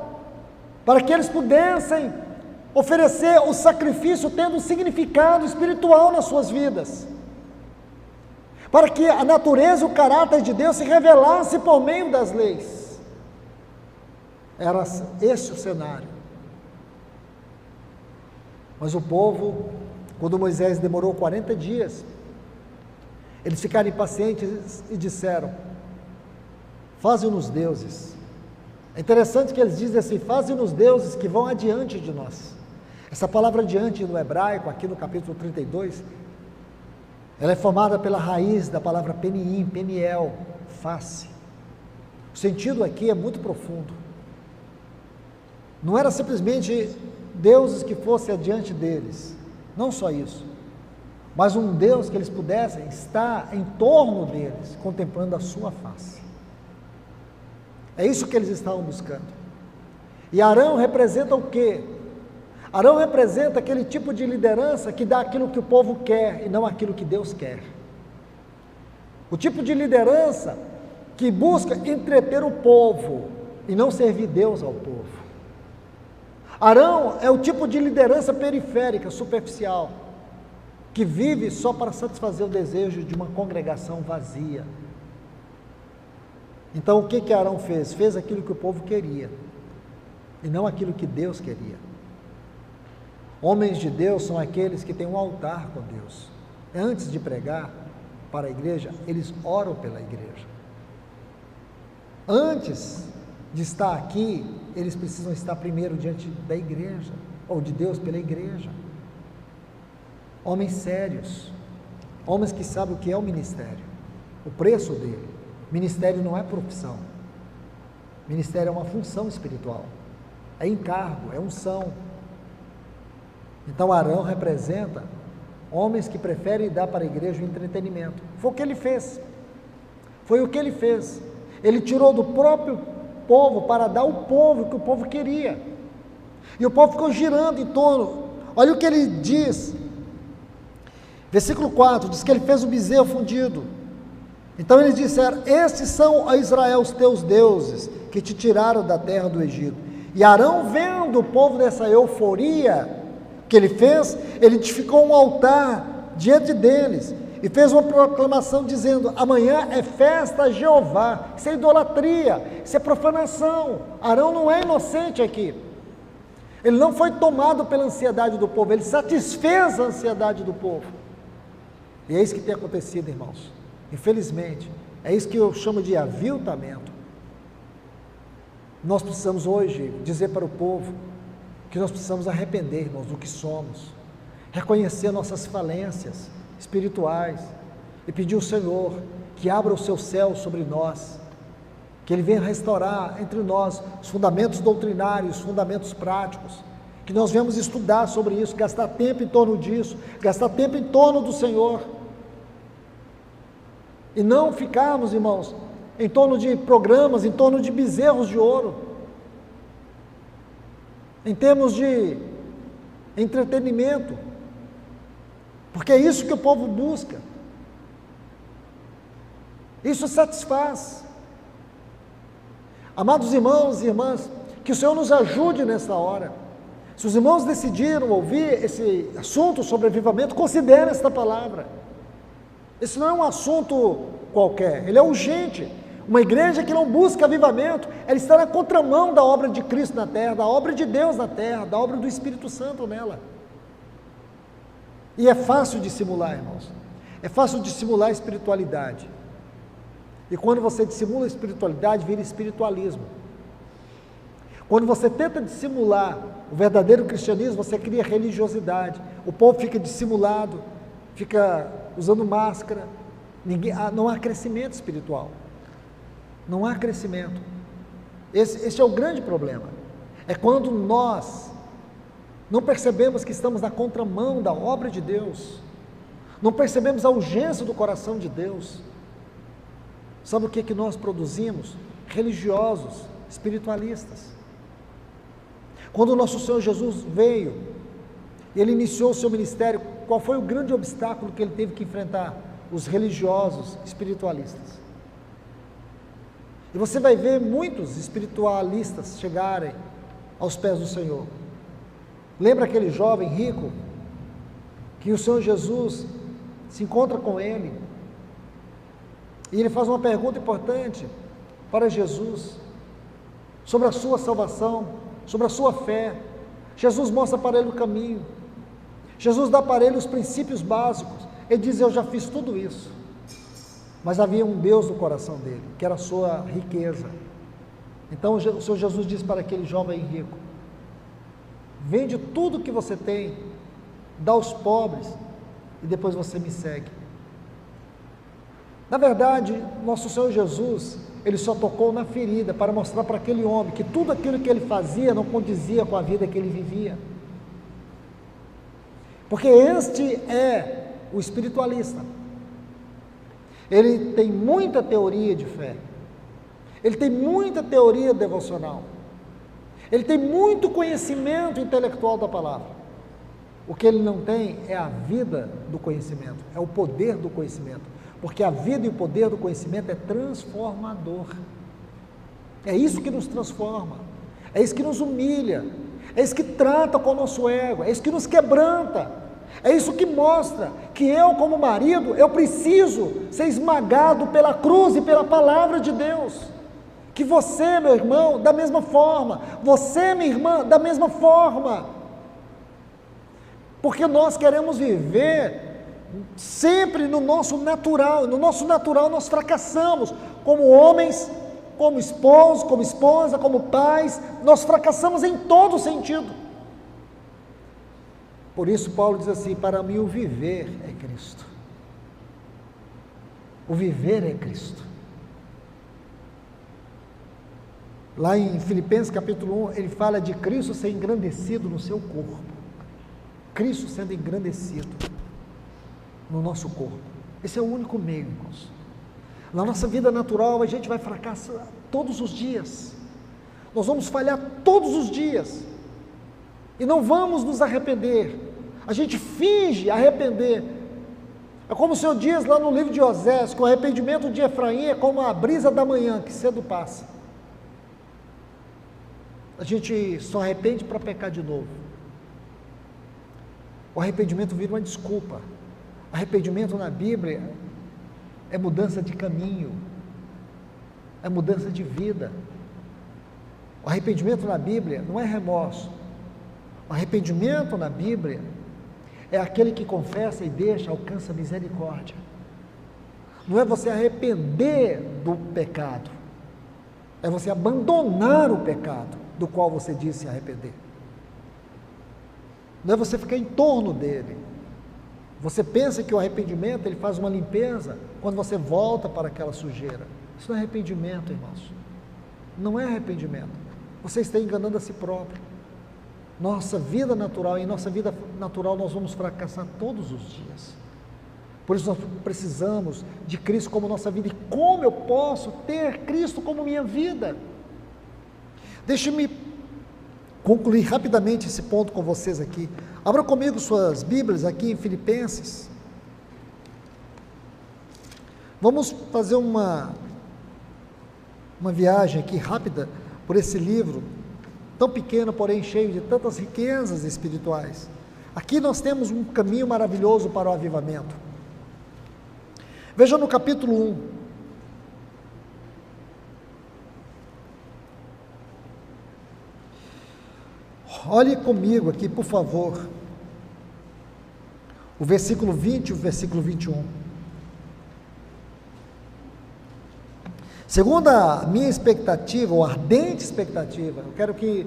para que eles pudessem oferecer o sacrifício tendo um significado espiritual nas suas vidas, para que a natureza e o caráter de Deus se revelasse por meio das leis. Era esse o cenário. Mas o povo, quando Moisés demorou 40 dias, eles ficaram impacientes e disseram: faze-nos deuses. É interessante que eles dizem assim: faze-nos deuses que vão adiante de nós. Essa palavra adiante no hebraico, aqui no capítulo 32, ela é formada pela raiz da palavra peniim, peniel, face. O sentido aqui é muito profundo. Não era simplesmente deuses que fossem adiante deles, não só isso, mas um Deus que eles pudessem estar em torno deles, contemplando a sua face. É isso que eles estavam buscando. E Arão representa o quê? Arão representa aquele tipo de liderança que dá aquilo que o povo quer e não aquilo que Deus quer. O tipo de liderança que busca entreter o povo e não servir Deus ao povo. Arão é o tipo de liderança periférica, superficial, que vive só para satisfazer o desejo de uma congregação vazia. Então o que Arão fez? Fez aquilo que o povo queria, e não aquilo que Deus queria. Homens de Deus são aqueles que têm um altar com Deus. Antes de pregar para a igreja, eles oram pela igreja. Antes de estar aqui, eles precisam estar primeiro diante da igreja, ou de Deus pela igreja. Homens sérios, homens que sabem o que é o ministério, o preço dele. Ministério não é profissão, ministério é uma função espiritual, é encargo, é unção. Então Arão representa homens que preferem dar para a igreja o entretenimento. Foi o que ele fez, ele tirou do próprio povo para dar ao povo o que o povo queria, e o povo ficou girando em torno. Olha o que ele diz, versículo 4, diz que ele fez o bezerro fundido. Então eles disseram: estes são, a Israel, os teus deuses, que te tiraram da terra do Egito. E Arão, vendo o povo nessa euforia que ele fez, ele edificou um altar diante deles, e fez uma proclamação dizendo: amanhã é festa a Jeová. Isso é idolatria, isso é profanação. Arão não é inocente aqui, ele não foi tomado pela ansiedade do povo, ele satisfez a ansiedade do povo. E é isso que tem acontecido, irmãos, infelizmente, é isso que eu chamo de aviltamento. Nós precisamos hoje dizer para o povo que nós precisamos arrepender, irmãos, do que somos, reconhecer nossas falências espirituais e pedir ao Senhor que abra o seu céu sobre nós, que Ele venha restaurar entre nós os fundamentos doutrinários, os fundamentos práticos, que nós venhamos estudar sobre isso, gastar tempo em torno disso, gastar tempo em torno do Senhor, e não ficarmos, irmãos, em torno de programas, em torno de bezerros de ouro, em termos de entretenimento, porque é isso que o povo busca, isso satisfaz. Amados irmãos e irmãs, que o Senhor nos ajude nessa hora. Se os irmãos decidiram ouvir esse assunto sobre avivamento, considerem esta palavra. Esse não é um assunto qualquer, ele é urgente. Uma igreja que não busca avivamento, ela está na contramão da obra de Cristo na terra, da obra de Deus na terra, da obra do Espírito Santo nela. E é fácil dissimular, irmãos, é fácil dissimular a espiritualidade. E quando você dissimula a espiritualidade, vira espiritualismo. Quando você tenta dissimular o verdadeiro cristianismo, você cria religiosidade. O povo fica dissimulado, fica usando máscara, não há crescimento espiritual. Não há crescimento. Esse é o grande problema. É quando nós não percebemos que estamos na contramão da obra de Deus, não percebemos a urgência do coração de Deus. Sabe o que nós produzimos? Religiosos, espiritualistas. Quando o nosso Senhor Jesus veio, Ele iniciou o seu ministério, qual foi o grande obstáculo que Ele teve que enfrentar? Os religiosos espiritualistas. E você vai ver muitos espiritualistas chegarem aos pés do Senhor. Lembra aquele jovem rico, que o Senhor Jesus se encontra com ele, e ele faz uma pergunta importante para Jesus, sobre a sua salvação, sobre a sua fé. Jesus mostra para ele o caminho, Jesus dá para ele os princípios básicos. Ele diz: eu já fiz tudo isso. Mas havia um Deus no coração dele, que era a sua riqueza. Então o Senhor Jesus disse para aquele jovem rico: vende tudo que você tem, dá aos pobres, e depois você me segue. Na verdade, nosso Senhor Jesus, Ele só tocou na ferida para mostrar para aquele homem que tudo aquilo que ele fazia não condizia com a vida que ele vivia. Porque este é o espiritualista. Ele tem muita teoria de fé, ele tem muita teoria devocional, ele tem muito conhecimento intelectual da palavra. O que ele não tem é a vida do conhecimento, é o poder do conhecimento, porque a vida e o poder do conhecimento é transformador. É isso que nos transforma, é isso que nos humilha, é isso que trata com o nosso ego, é isso que nos quebranta. É isso que mostra que eu, como marido, eu preciso ser esmagado pela cruz e pela palavra de Deus. Que você, meu irmão, da mesma forma, você, minha irmã, da mesma forma, porque nós queremos viver sempre no nosso natural nós fracassamos, como homens, como esposos, como esposa, como pais, nós fracassamos em todo sentido. Por isso Paulo diz assim: para mim o viver é Cristo. O viver é Cristo. Lá em Filipenses capítulo 1, ele fala de Cristo ser engrandecido no seu corpo. Cristo sendo engrandecido no nosso corpo. Esse é o único meio, irmãos. Na nossa vida natural, a gente vai fracassar todos os dias. Nós vamos falhar todos os dias. E não vamos nos arrepender. A gente finge arrepender. É como o Senhor diz lá no livro de Osés, que o arrependimento de Efraim é como a brisa da manhã, que cedo passa. A gente só arrepende para pecar de novo. O arrependimento vira uma desculpa. Arrependimento na Bíblia é mudança de caminho, é mudança de vida. O arrependimento na Bíblia não é remorso. O arrependimento na Bíblia é aquele que confessa e deixa, alcança misericórdia. Não é você arrepender do pecado, é você abandonar o pecado do qual você disse se arrepender. Não é você ficar em torno dele. Você pensa que o arrependimento, ele faz uma limpeza quando você volta para aquela sujeira. Isso não é arrependimento, irmãos. Não é arrependimento. Você está enganando a si próprio. Nossa vida natural, em nossa vida natural nós vamos fracassar todos os dias. Por isso nós precisamos de Cristo como nossa vida. E como eu posso ter Cristo como minha vida? Deixe-me concluir rapidamente esse ponto com vocês aqui. Abra comigo suas Bíblias aqui em Filipenses. Vamos fazer uma viagem aqui rápida por esse livro, tão pequeno, porém cheio de tantas riquezas espirituais. Aqui nós temos um caminho maravilhoso para o avivamento. Veja no capítulo 1. Olhe comigo aqui, por favor, o versículo 20 e o versículo 21. Segundo a minha expectativa, ou ardente expectativa, eu quero que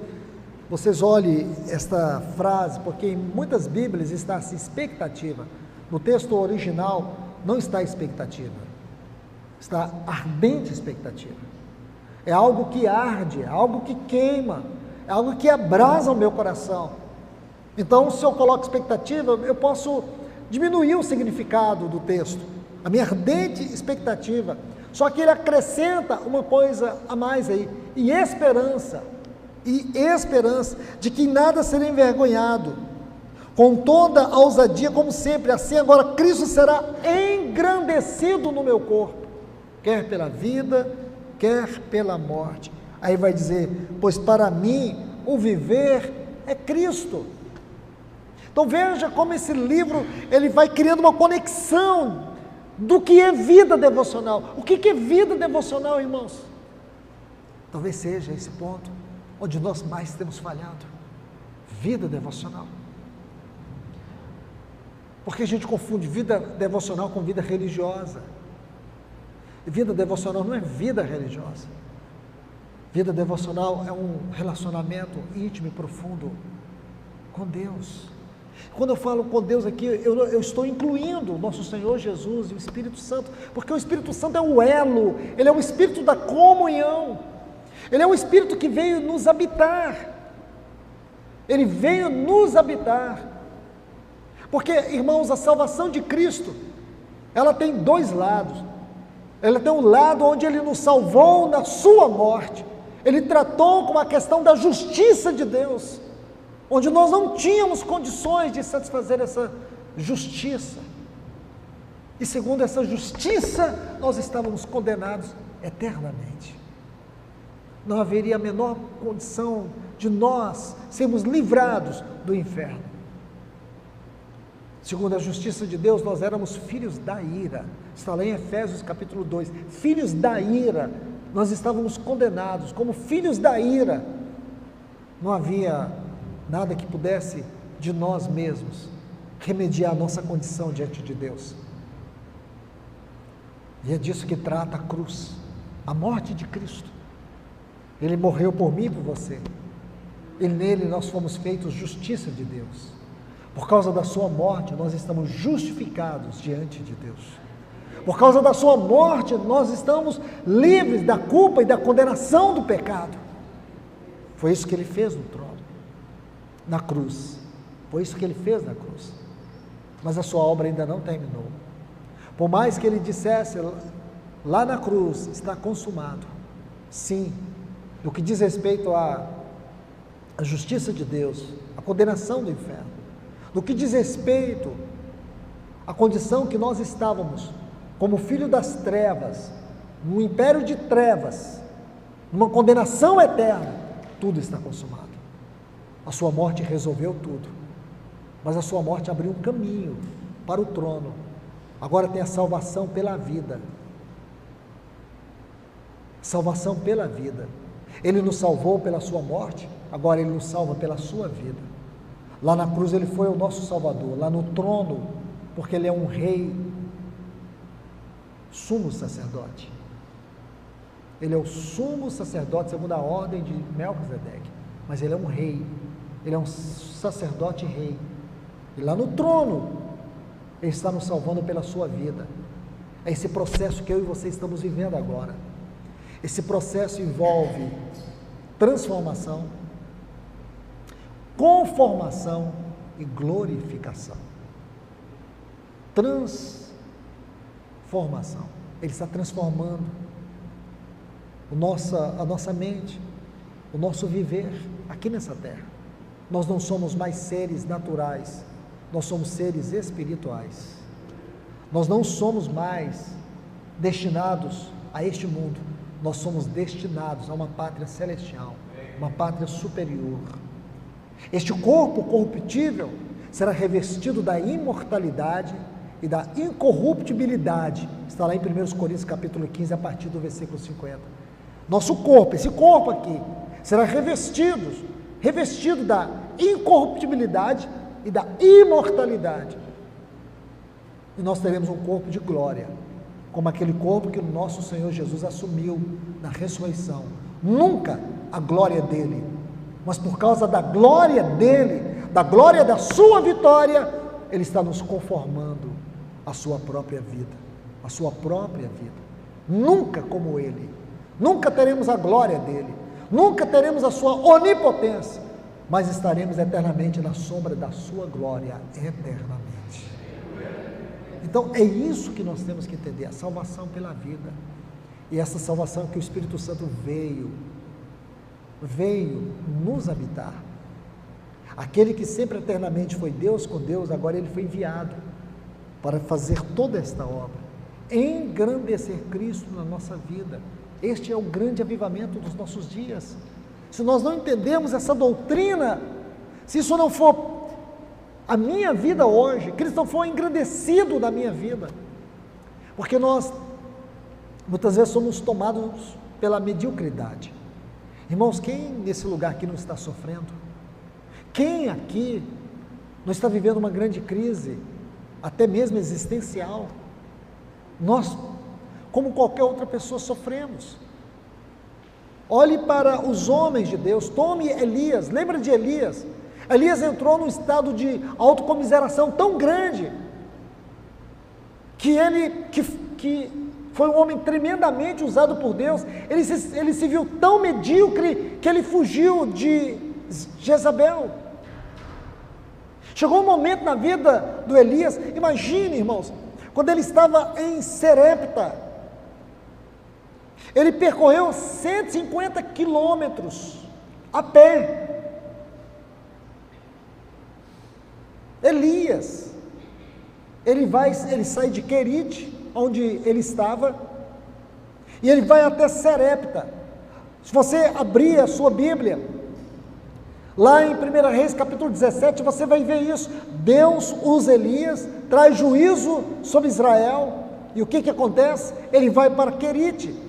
vocês olhem esta frase, porque em muitas Bíblias está assim, expectativa. No texto original não está expectativa, está ardente expectativa. É algo que arde, é algo que queima, é algo que abrasa o meu coração. Então, se eu coloco expectativa, eu posso diminuir o significado do texto, a minha ardente expectativa. Só que ele acrescenta uma coisa a mais aí, e esperança de que em nada serei envergonhado, com toda a ousadia, como sempre, assim agora Cristo será engrandecido no meu corpo, quer pela vida, quer pela morte. Aí vai dizer, pois para mim o viver é Cristo. Então veja como esse livro, ele vai criando uma conexão do que é vida devocional. O que é vida devocional, irmãos? Talvez seja esse ponto onde nós mais temos falhado. Vida devocional. Porque a gente confunde vida devocional com vida religiosa. E vida devocional não é vida religiosa. Vida devocional é um relacionamento íntimo e profundo com Deus. Quando eu falo com Deus aqui, eu estou incluindo o nosso Senhor Jesus e o Espírito Santo, porque o Espírito Santo é o elo, ele é o Espírito da comunhão, ele é o Espírito que veio nos habitar, ele veio nos habitar, porque, irmãos, a salvação de Cristo, ela tem dois lados. Ela tem um lado onde ele nos salvou na sua morte, ele tratou com a questão da justiça de Deus, onde nós não tínhamos condições de satisfazer essa justiça, e segundo essa justiça, nós estávamos condenados eternamente, não haveria a menor condição de nós sermos livrados do inferno. Segundo a justiça de Deus, nós éramos filhos da ira, está lá em Efésios capítulo 2, filhos da ira, nós estávamos condenados, como filhos da ira. Não havia nada que pudesse, de nós mesmos, remediar a nossa condição diante de Deus. E é disso que trata a cruz, a morte de Cristo. Ele morreu por mim e por você. E nele nós fomos feitos justiça de Deus. Por causa da sua morte, nós estamos justificados diante de Deus. Por causa da sua morte, nós estamos livres da culpa e da condenação do pecado. Foi isso que ele fez no trono, na cruz. Foi isso que ele fez na cruz. Mas a sua obra ainda não terminou. Por mais que ele dissesse lá na cruz, está consumado. Sim, no que diz respeito à justiça de Deus, à condenação do inferno, no que diz respeito à condição que nós estávamos, como filho das trevas, num império de trevas, numa condenação eterna, tudo está consumado. A sua morte resolveu tudo, mas a sua morte abriu um caminho para o trono. Agora tem a salvação pela vida. Salvação pela vida. Ele nos salvou pela sua morte, agora ele nos salva pela sua vida. Lá na cruz ele foi o nosso Salvador, lá no trono, porque ele é um rei, sumo sacerdote. Ele é o sumo sacerdote segundo a ordem de Melquisedeque, mas ele é um rei, ele é um sacerdote rei. E lá no trono, ele está nos salvando pela sua vida. É esse processo que eu e você estamos vivendo agora. Esse processo envolve transformação, conformação e glorificação. Transformação. Ele está transformando a nossa mente, o nosso viver aqui nessa terra. Nós não somos mais seres naturais, nós somos seres espirituais. Nós não somos mais destinados a este mundo, nós somos destinados a uma pátria celestial, uma pátria superior. Este corpo corruptível será revestido da imortalidade e da incorruptibilidade. Está lá em 1 Coríntios capítulo 15, a partir do versículo 50. Nosso corpo, esse corpo aqui, será revestido da incorruptibilidade e da imortalidade. E nós teremos um corpo de glória, como aquele corpo que o nosso Senhor Jesus assumiu na ressurreição. Nunca a glória dele, mas por causa da glória dele, da glória da sua vitória, ele está nos conformando à sua própria vida, à sua própria vida. Nunca como ele, nunca teremos a glória dele, nunca teremos a sua onipotência, mas estaremos eternamente na sombra da sua glória, eternamente. Então é isso que nós temos que entender, a salvação pela vida. E essa salvação que o Espírito Santo veio nos habitar. Aquele que sempre eternamente foi Deus com Deus, agora ele foi enviado para fazer toda esta obra, engrandecer Cristo na nossa vida. Este é o grande avivamento dos nossos dias. Se nós não entendemos essa doutrina, se isso não for a minha vida hoje, Cristo não for engrandecido na minha vida, porque nós muitas vezes somos tomados pela mediocridade. Irmãos, quem nesse lugar aqui não está sofrendo? Quem aqui não está vivendo uma grande crise, até mesmo existencial? Nós, como qualquer outra pessoa, sofremos. Olhe para os homens de Deus, tome Elias, lembra de Elias? Elias entrou num estado de autocomiseração tão grande, que foi um homem tremendamente usado por Deus, ele se viu tão medíocre, que ele fugiu de Jezabel. Chegou um momento na vida do Elias, imagine, irmãos, quando ele estava em Serepta, ele percorreu 150 quilômetros a pé. Elias, ele sai de Querite, onde ele estava, e ele vai até Serepta. Se você abrir a sua Bíblia, lá em 1 Reis capítulo 17, você vai ver isso. Deus usa Elias, traz juízo sobre Israel, e o que acontece? Ele vai para Querite.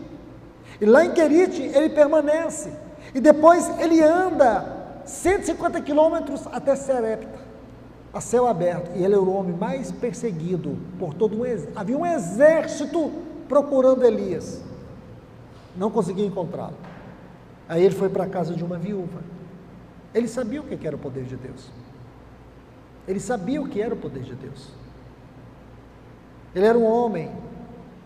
E lá em Querite ele permanece. E depois ele anda 150 quilômetros até Serepta, a céu aberto. E ele era o homem mais perseguido por todo o exército. Havia um exército procurando Elias. Não conseguia encontrá-lo. Aí ele foi para a casa de uma viúva. Ele sabia o que era o poder de Deus. Ele sabia o que era o poder de Deus. Ele era um homem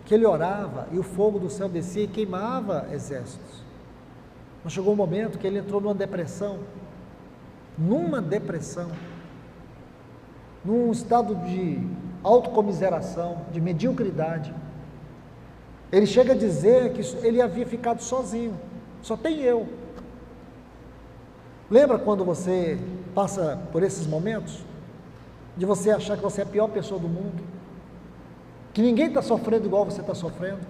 que ele orava e o fogo do céu descia e queimava exércitos. Mas chegou um momento que ele entrou numa depressão, num estado de autocomiseração, de mediocridade. Ele chega a dizer que ele havia ficado sozinho, só tem eu. Lembra quando você passa por esses momentos, de você achar que você é a pior pessoa do mundo, que ninguém está sofrendo igual você está sofrendo,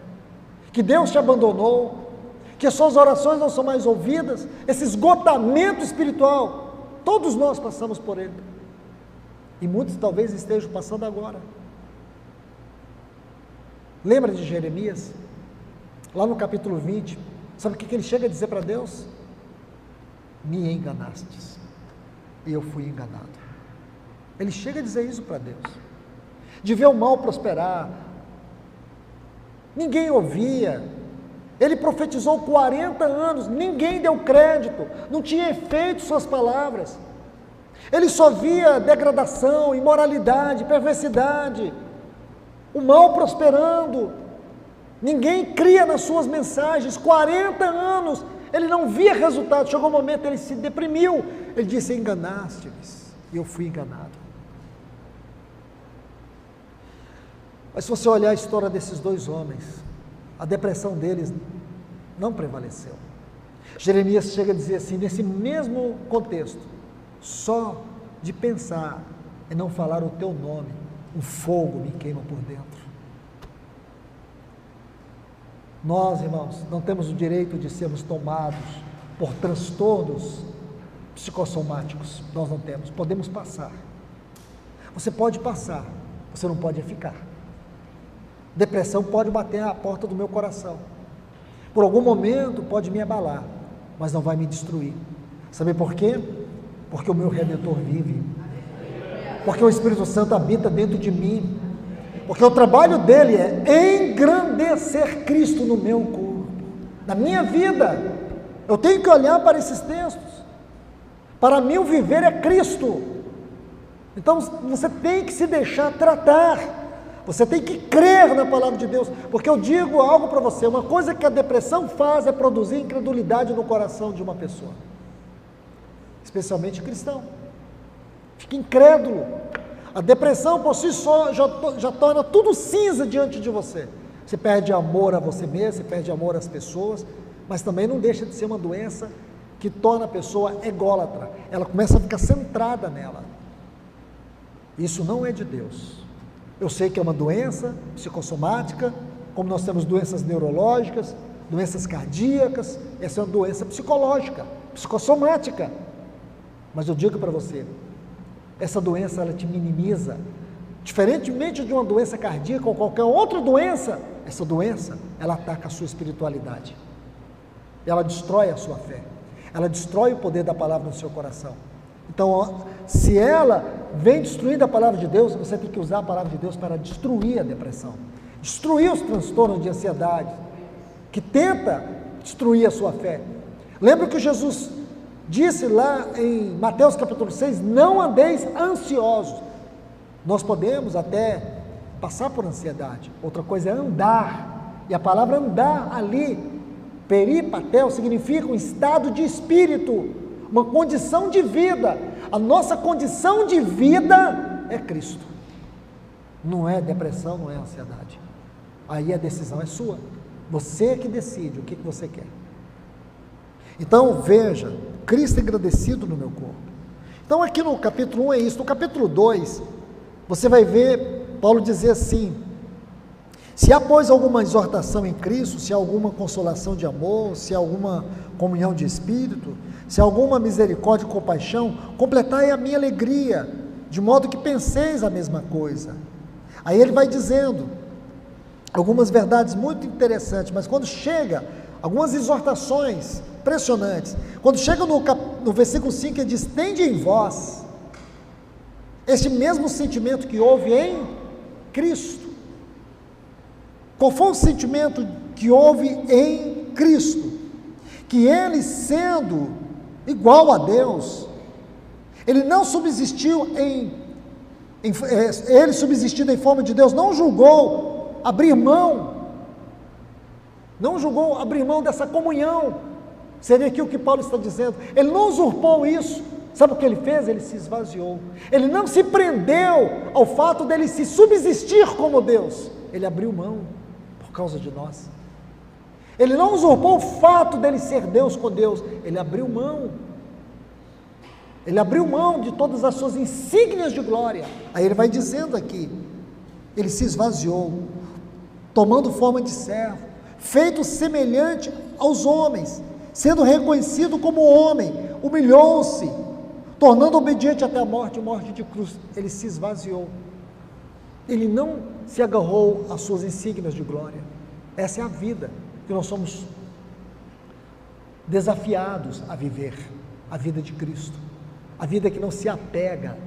que Deus te abandonou, que as suas orações não são mais ouvidas, esse esgotamento espiritual, todos nós passamos por ele, e muitos talvez estejam passando agora. Lembra de Jeremias? Lá no capítulo 20, sabe o que ele chega a dizer para Deus? Me enganastes, e eu fui enganado. Ele chega a dizer isso para Deus, de ver o mal prosperar, ninguém ouvia, ele profetizou 40 anos, ninguém deu crédito, não tinha efeito suas palavras, ele só via degradação, imoralidade, perversidade, o mal prosperando, ninguém cria nas suas mensagens, 40 anos, ele não via resultado. Chegou um momento, ele se deprimiu, ele disse, enganaste-me, e eu fui enganado. Mas se você olhar a história desses dois homens, a depressão deles não prevaleceu. Jeremias chega a dizer assim, nesse mesmo contexto, só de pensar em não falar o teu nome, um fogo me queima por dentro. Nós, irmãos, não temos o direito de sermos tomados por transtornos psicossomáticos, nós não temos, podemos passar. Você pode passar, você não pode ficar. Depressão pode bater à porta do meu coração, por algum momento pode me abalar, mas não vai me destruir. Sabe por quê? Porque o meu Redentor vive, porque o Espírito Santo habita dentro de mim, porque o trabalho dele é engrandecer Cristo no meu corpo, na minha vida. Eu tenho que olhar para esses textos. Para mim o viver é Cristo. Então você tem que se deixar tratar, você tem que crer na palavra de Deus, porque eu digo algo para você, uma coisa que a depressão faz é produzir incredulidade no coração de uma pessoa, especialmente cristão, fica incrédulo. A depressão por si só já torna tudo cinza diante de você. Você perde amor a você mesmo, você perde amor às pessoas, mas também não deixa de ser uma doença que torna a pessoa ególatra. Ela começa a ficar centrada nela. Isso não é de Deus. Eu sei que é uma doença psicossomática, como nós temos doenças neurológicas, doenças cardíacas, essa é uma doença psicológica, psicossomática. Mas eu digo para você, essa doença ela te minimiza, diferentemente de uma doença cardíaca ou qualquer outra doença, essa doença ela ataca a sua espiritualidade, ela destrói a sua fé, ela destrói o poder da palavra no seu coração. Então, se ela vem destruindo a palavra de Deus, você tem que usar a palavra de Deus para destruir a depressão, destruir os transtornos de ansiedade, que tenta destruir a sua fé. Lembra que Jesus disse lá em Mateus capítulo 6, não andeis ansiosos. Nós podemos até passar por ansiedade, outra coisa é andar, e a palavra andar ali, peripatel, significa um estado de espírito, uma condição de vida. A nossa condição de vida é Cristo, não é depressão, não é ansiedade. Aí a decisão é sua, você que decide o que você quer. Então veja, Cristo é engrandecido no meu corpo. Então aqui no capítulo 1 é isso. No capítulo 2, você vai ver Paulo dizer assim, se há pois alguma exortação em Cristo, se há alguma consolação de amor, se há alguma comunhão de espírito, se há alguma misericórdia e compaixão, completai a minha alegria, de modo que penseis a mesma coisa. Aí ele vai dizendo algumas verdades muito interessantes, mas quando chega algumas exortações impressionantes. Quando chega no versículo 5, ele diz: tende em vós este mesmo sentimento que houve em Cristo. Qual foi o sentimento que houve em Cristo? Que ele, sendo igual a Deus, ele não subsistiu ele subsistindo em forma de Deus, não julgou abrir mão dessa comunhão. Seria aqui o que Paulo está dizendo. Ele não usurpou isso. Sabe o que ele fez? Ele se esvaziou. Ele não se prendeu ao fato dele se subsistir como Deus. Ele abriu mão por causa de nós. Ele não usurpou o fato dele ser Deus com Deus. Ele abriu mão. Ele abriu mão de todas as suas insígnias de glória. Aí ele vai dizendo aqui, ele se esvaziou, tomando forma de servo, feito semelhante aos homens, sendo reconhecido como homem, humilhou-se, tornando obediente até a morte de cruz. Ele se esvaziou. Ele não se agarrou às suas insígnias de glória. Essa é a vida que nós somos desafiados a viver, a vida de Cristo. A vida que não se apega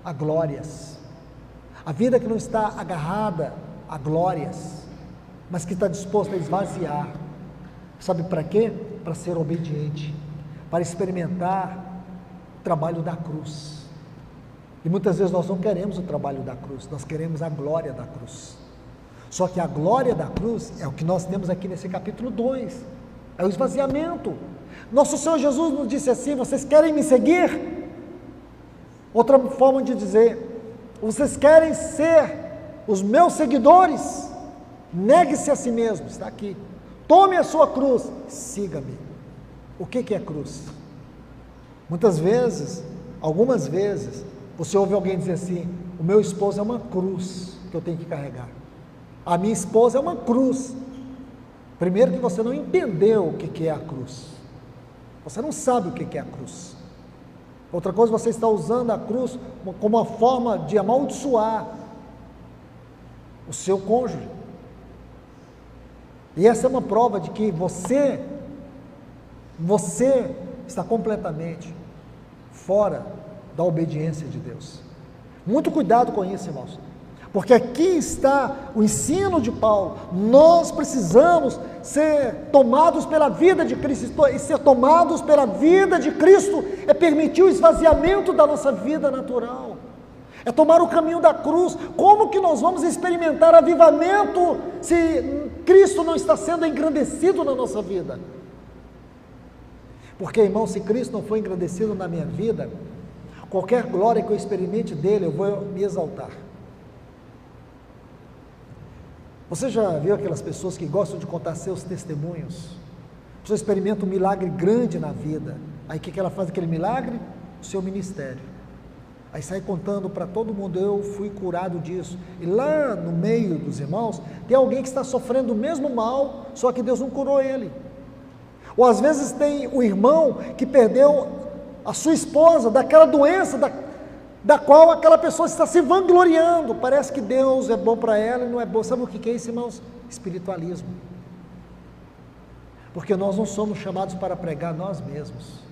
a glórias, a vida que não está agarrada a glórias, mas que está disposta a esvaziar. Sabe para quê? Para ser obediente, para experimentar o trabalho da cruz. E muitas vezes nós não queremos o trabalho da cruz, nós queremos a glória da cruz. Só que a glória da cruz é o que nós temos aqui nesse capítulo 2, é o esvaziamento. Nosso Senhor Jesus nos disse assim: vocês querem me seguir? Outra forma de dizer: vocês querem ser os meus seguidores? Negue-se a si mesmo, está aqui. Tome a sua cruz, siga-me. O que é cruz? Muitas vezes, algumas vezes, você ouve alguém dizer assim: o meu esposo é uma cruz que eu tenho que carregar. A minha esposa é uma cruz. Primeiro que você não entendeu o que é a cruz. Você não sabe o que é a cruz. Outra coisa, você está usando a cruz como uma forma de amaldiçoar o seu cônjuge. E essa é uma prova de que você está completamente fora da obediência de Deus. Muito cuidado com isso, irmãos. Porque aqui está o ensino de Paulo. Nós precisamos ser tomados pela vida de Cristo. E ser tomados pela vida de Cristo é permitir o esvaziamento da nossa vida natural. É tomar o caminho da cruz. Como que nós vamos experimentar avivamento se Cristo não está sendo engrandecido na nossa vida? Porque, irmão, se Cristo não for engrandecido na minha vida, qualquer glória que eu experimente dele, eu vou me exaltar. Você já viu aquelas pessoas que gostam de contar seus testemunhos? A pessoa experimenta um milagre grande na vida. Aí o que ela faz aquele milagre? O seu ministério. Aí sai contando para todo mundo: eu fui curado disso. E lá no meio dos irmãos, tem alguém que está sofrendo o mesmo mal, só que Deus não curou ele. Ou às vezes tem o irmão que perdeu a sua esposa daquela doença, da qual aquela pessoa está se vangloriando. Parece que Deus é bom para ela e não é bom. Sabe o que é isso, irmãos? Espiritualismo. Porque nós não somos chamados para pregar nós mesmos.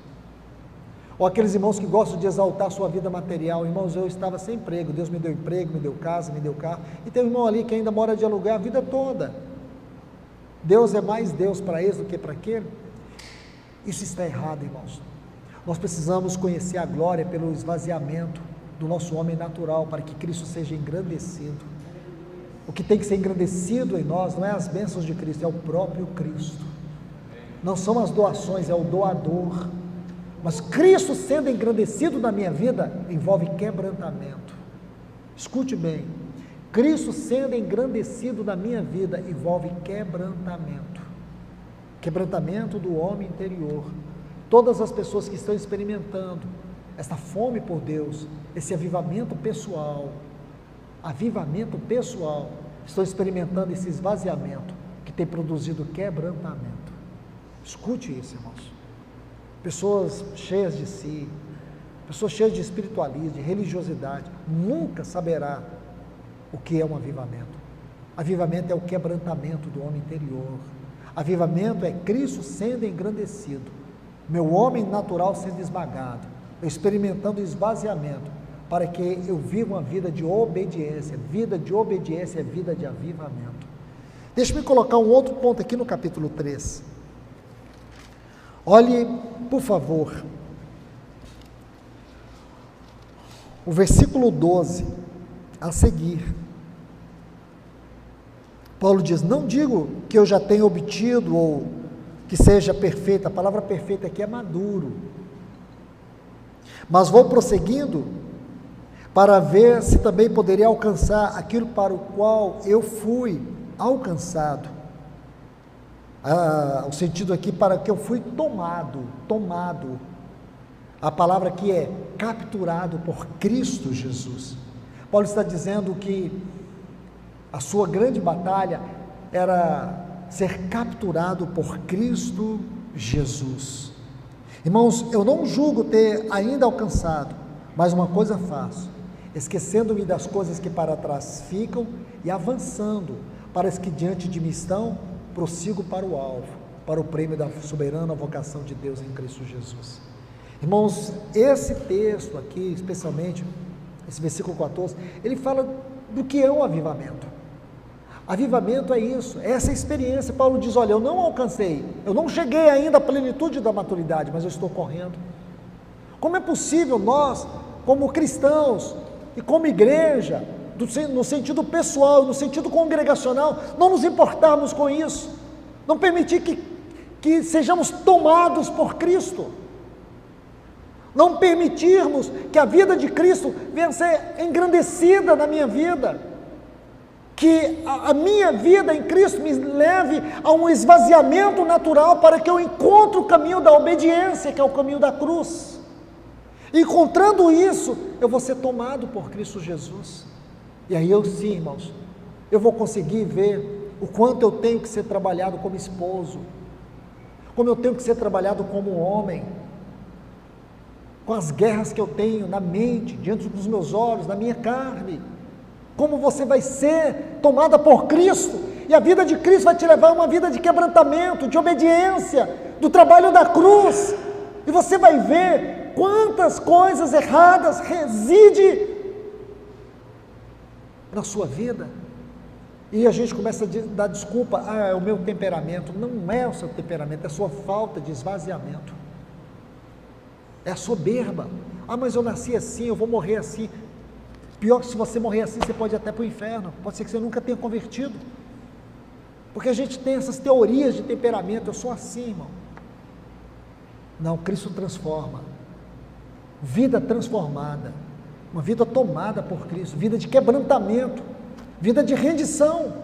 Ou aqueles irmãos que gostam de exaltar a sua vida material: irmãos, eu estava sem emprego, Deus me deu emprego, me deu casa, me deu carro. E tem um irmão ali que ainda mora de aluguel a vida toda. Deus é mais Deus para esse do que para aquele. Isso está errado, irmãos. Nós precisamos conhecer a glória pelo esvaziamento do nosso homem natural, para que Cristo seja engrandecido. O que tem que ser engrandecido em nós não é as bênçãos de Cristo, é o próprio Cristo. Não são as doações, é o doador. Mas Cristo sendo engrandecido na minha vida, envolve quebrantamento. Escute bem: Cristo sendo engrandecido na minha vida, envolve quebrantamento. Quebrantamento do homem interior. Todas as pessoas que estão experimentando essa fome por Deus, esse avivamento pessoal, estão experimentando esse esvaziamento que tem produzido quebrantamento. Escute isso, irmãos. Pessoas cheias de si, pessoas cheias de espiritualismo, de religiosidade, nunca saberá o que é um avivamento. Avivamento é o quebrantamento do homem interior. Avivamento é Cristo sendo engrandecido, meu homem natural sendo esmagado, eu experimentando o esvaziamento, para que eu viva uma vida de obediência. Vida de obediência é vida de avivamento. Deixa-me colocar um outro ponto aqui no capítulo 3. Olhe, por favor, o versículo 12 a seguir. Paulo diz: não digo que eu já tenha obtido ou que seja perfeito, a palavra perfeito aqui é maduro, mas vou prosseguindo para ver se também poderia alcançar aquilo para o qual eu fui alcançado. O sentido aqui, para que eu fui tomado. A palavra aqui é capturado por Cristo Jesus. Paulo está dizendo que a sua grande batalha era ser capturado por Cristo Jesus. Irmãos, eu não julgo ter ainda alcançado, mas uma coisa faço, esquecendo-me das coisas que para trás ficam e avançando para as que diante de mim estão, prossigo para o alvo, para o prêmio da soberana vocação de Deus em Cristo Jesus. Irmãos, esse texto aqui, especialmente esse versículo 14, ele fala do que é um avivamento. Avivamento é isso, é essa experiência. Paulo diz: olha, eu não alcancei, eu não cheguei ainda à plenitude da maturidade, mas eu estou correndo. Como é possível nós, como cristãos e como igreja, no sentido pessoal, no sentido congregacional, não nos importarmos com isso, não permitir que sejamos tomados por Cristo, não permitirmos que a vida de Cristo venha a ser engrandecida na minha vida, que a minha vida em Cristo me leve a um esvaziamento natural para que eu encontre o caminho da obediência, que é o caminho da cruz. Encontrando isso, eu vou ser tomado por Cristo Jesus. E aí eu sim, irmãos, eu vou conseguir ver o quanto eu tenho que ser trabalhado como esposo, como eu tenho que ser trabalhado como homem, com as guerras que eu tenho na mente, diante dos meus olhos, na minha carne. Como você vai ser tomada por Cristo, e a vida de Cristo vai te levar a uma vida de quebrantamento, de obediência, do trabalho da cruz, e você vai ver quantas coisas erradas reside na sua vida, e a gente começa a dar desculpa: é o meu temperamento. Não é o seu temperamento, é a sua falta de esvaziamento, é a soberba. Mas eu nasci assim, eu vou morrer assim. Pior que se você morrer assim, você pode ir até para o inferno, pode ser que você nunca tenha convertido, porque a gente tem essas teorias de temperamento: eu sou assim, irmão. Não, Cristo transforma, vida transformada, uma vida tomada por Cristo, vida de quebrantamento, vida de rendição.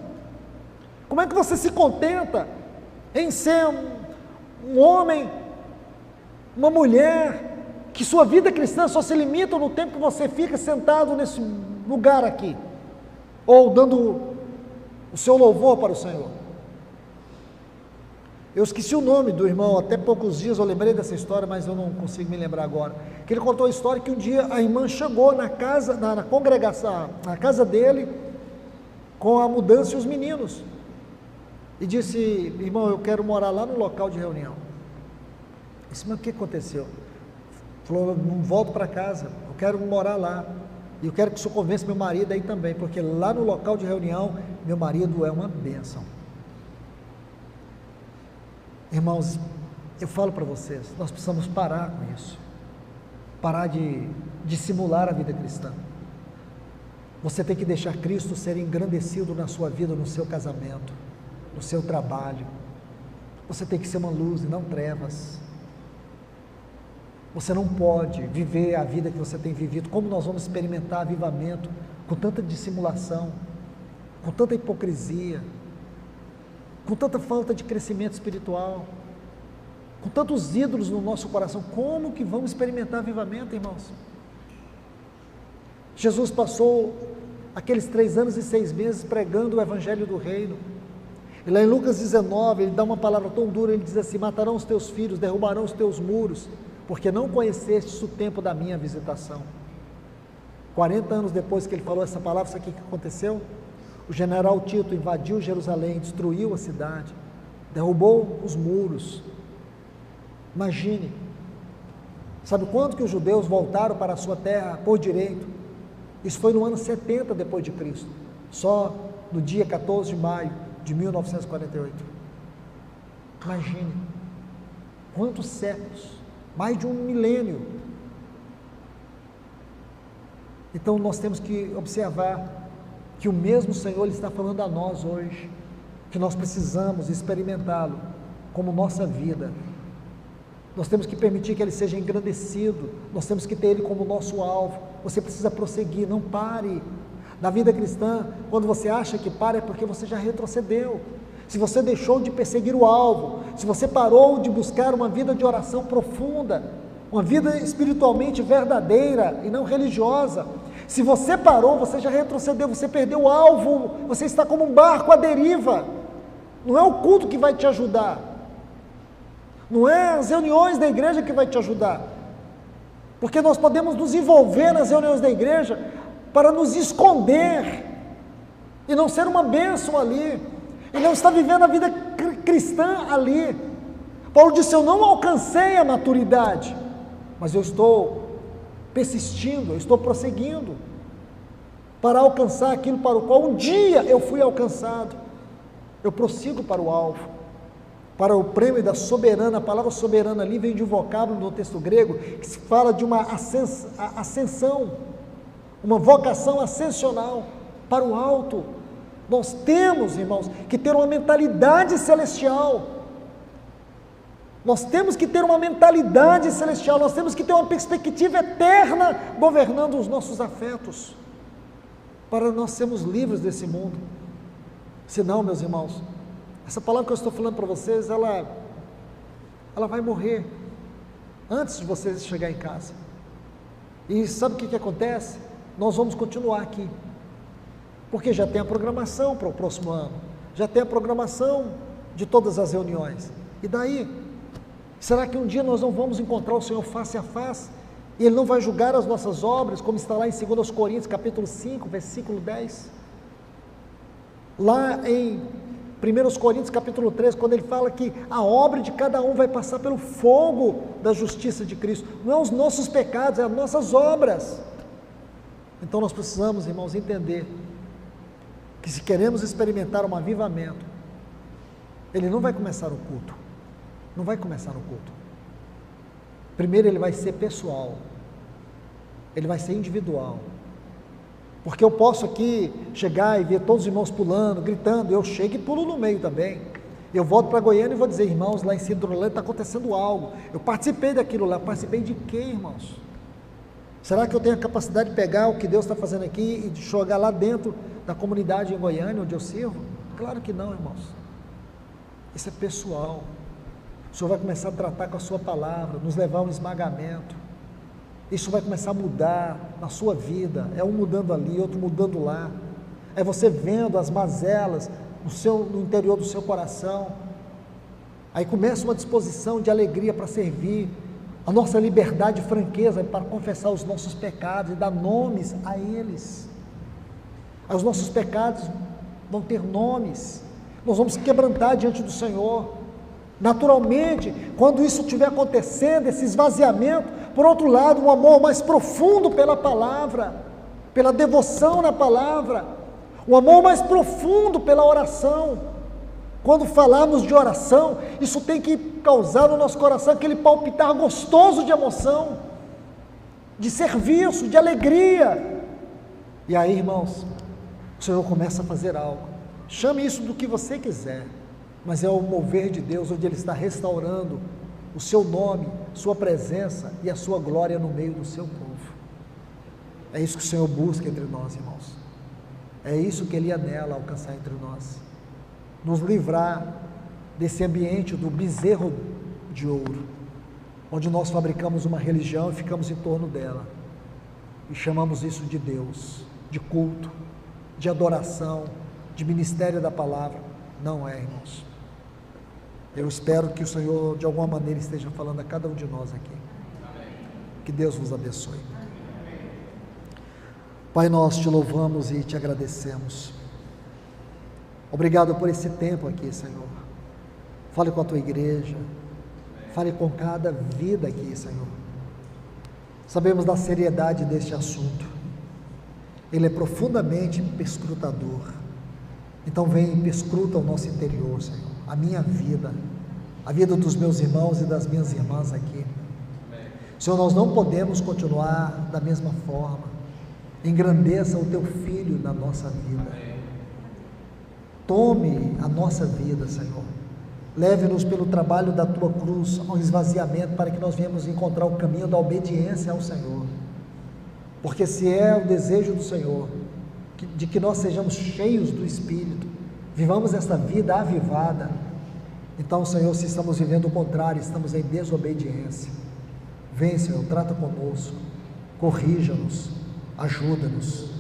Como é que você se contenta em ser um homem, uma mulher, que sua vida cristã só se limita no tempo que você fica sentado nesse lugar aqui, ou dando o seu louvor para o Senhor? Eu esqueci o nome do irmão, até poucos dias eu lembrei dessa história, mas eu não consigo me lembrar agora, que ele contou a história que um dia a irmã chegou na casa, na congregação, na casa dele, com a mudança e os meninos, e disse: irmão, eu quero morar lá no local de reunião. Eu disse: mas o que aconteceu? Falou: não volto para casa, eu quero morar lá, e eu quero que o senhor convença meu marido aí também, porque lá no local de reunião, meu marido é uma bênção. Irmãos, eu falo para vocês, nós precisamos parar com isso, parar de simular a vida cristã. Você tem que deixar Cristo ser engrandecido na sua vida, no seu casamento, no seu trabalho. Você tem que ser uma luz e não trevas. Você não pode viver a vida que você tem vivido. Como nós vamos experimentar avivamento com tanta dissimulação, com tanta hipocrisia, com tanta falta de crescimento espiritual, com tantos ídolos no nosso coração? Como que vamos experimentar avivamento, irmãos? Jesus passou aqueles 3 anos e 6 meses pregando o evangelho do reino, e lá em Lucas 19, ele dá uma palavra tão dura, ele diz assim: matarão os teus filhos, derrubarão os teus muros, porque não conhecestes o tempo da minha visitação. 40 anos depois que ele falou essa palavra, sabe o que aconteceu? O general Tito invadiu Jerusalém, destruiu a cidade, derrubou os muros. Imagine, sabe quando que os judeus voltaram para a sua terra por direito? Isso foi no ano 70 depois de Cristo, só no dia 14 de maio de 1948. Imagine, quantos séculos, mais de um milênio. Então nós temos que observar que o mesmo Senhor Ele está falando a nós hoje, que nós precisamos experimentá-lo como nossa vida. Nós temos que permitir que Ele seja engrandecido, nós temos que ter Ele como nosso alvo. Você precisa prosseguir, não pare. Na vida cristã, quando você acha que para, é porque você já retrocedeu. Se você deixou de perseguir o alvo, se você parou de buscar uma vida de oração profunda, uma vida espiritualmente verdadeira e não religiosa, se você parou, você já retrocedeu, você perdeu o alvo, você está como um barco à deriva. Não é o culto que vai te ajudar, não é as reuniões da igreja que vai te ajudar, porque nós podemos nos envolver nas reuniões da igreja para nos esconder e não ser uma bênção ali, e não estar vivendo a vida cristã ali. Paulo disse: eu não alcancei a maturidade, mas eu estou persistindo, eu estou prosseguindo para alcançar aquilo para o qual um dia eu fui alcançado. Eu prossigo para o alvo, para o prêmio da soberana. A palavra soberana ali vem de um vocábulo no texto grego que se fala de uma ascensão, uma vocação ascensional para o alto. Nós temos, irmãos, que ter uma mentalidade celestial. Nós temos que ter uma mentalidade celestial, nós temos que ter uma perspectiva eterna governando os nossos afetos, para nós sermos livres desse mundo. Senão, meus irmãos, essa palavra que eu estou falando para vocês, ela vai morrer antes de vocês chegarem em casa. E sabe o que acontece? Nós vamos continuar aqui, porque já tem a programação para o próximo ano, já tem a programação de todas as reuniões. E daí? Será que um dia nós não vamos encontrar o Senhor face a face? E Ele não vai julgar as nossas obras, como está lá em 2 Coríntios, capítulo 5, versículo 10? Lá em 1 Coríntios, capítulo 13, quando Ele fala que a obra de cada um vai passar pelo fogo da justiça de Cristo. Não é os nossos pecados, é as nossas obras. Então nós precisamos, irmãos, entender que se queremos experimentar um avivamento, Ele não vai começar o culto. Não vai começar no culto. Primeiro ele vai ser pessoal, ele vai ser individual, porque eu posso aqui chegar e ver todos os irmãos pulando, gritando, eu chego e pulo no meio também. Eu volto para Goiânia e vou dizer: irmãos, lá em Cidrolândia está acontecendo algo, eu participei daquilo lá. Participei de quê, irmãos? Será que eu tenho a capacidade de pegar o que Deus está fazendo aqui e de jogar lá dentro da comunidade em Goiânia, onde eu sirvo? Claro que não, irmãos. Isso é pessoal. O Senhor vai começar a tratar com a sua palavra, nos levar a um esmagamento. Isso vai começar a mudar na sua vida. É um mudando ali, outro mudando lá. É você vendo as mazelas no interior do seu coração. Aí começa uma disposição de alegria para servir. A nossa liberdade e franqueza para confessar os nossos pecados e dar nomes a eles. Aí os nossos pecados vão ter nomes. Nós vamos se quebrantar diante do Senhor. Naturalmente, quando isso estiver acontecendo, esse esvaziamento, por outro lado, um amor mais profundo pela palavra, pela devoção na palavra, um amor mais profundo pela oração. Quando falamos de oração, isso tem que causar no nosso coração aquele palpitar gostoso de emoção, de serviço, de alegria. E aí, irmãos, o Senhor começa a fazer algo. Chame isso do que você quiser, mas é o mover de Deus, onde Ele está restaurando o seu nome, sua presença e a sua glória no meio do seu povo. É isso que o Senhor busca entre nós, irmãos. É isso que Ele anela alcançar entre nós. Nos livrar desse ambiente do bezerro de ouro, onde nós fabricamos uma religião e ficamos em torno dela, e chamamos isso de Deus, de culto, de adoração, de ministério da palavra. Não é, irmãos. Eu espero que o Senhor de alguma maneira esteja falando a cada um de nós aqui. Que Deus vos abençoe. Pai, nós te louvamos e te agradecemos. Obrigado por esse tempo aqui, Senhor. Fale com a tua igreja. Fale com cada vida aqui, Senhor. Sabemos da seriedade deste assunto. Ele é profundamente perscrutador. Então vem e perscruta o nosso interior, Senhor. A minha vida, a vida dos meus irmãos e das minhas irmãs aqui. Senhor, nós não podemos continuar da mesma forma. Engrandeça o teu filho na nossa vida. Tome a nossa vida, Senhor. Leve-nos pelo trabalho da tua cruz ao esvaziamento, para que nós venhamos encontrar o caminho da obediência ao Senhor. Porque se é o desejo do Senhor, de que nós sejamos cheios do Espírito, vivamos esta vida avivada, então, Senhor, se estamos vivendo o contrário, estamos em desobediência, vem, Senhor, trata conosco, corrija-nos, ajuda-nos,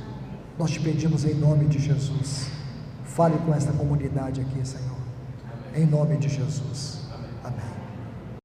nós te pedimos em nome de Jesus. Fale com esta comunidade aqui, Senhor, em nome de Jesus.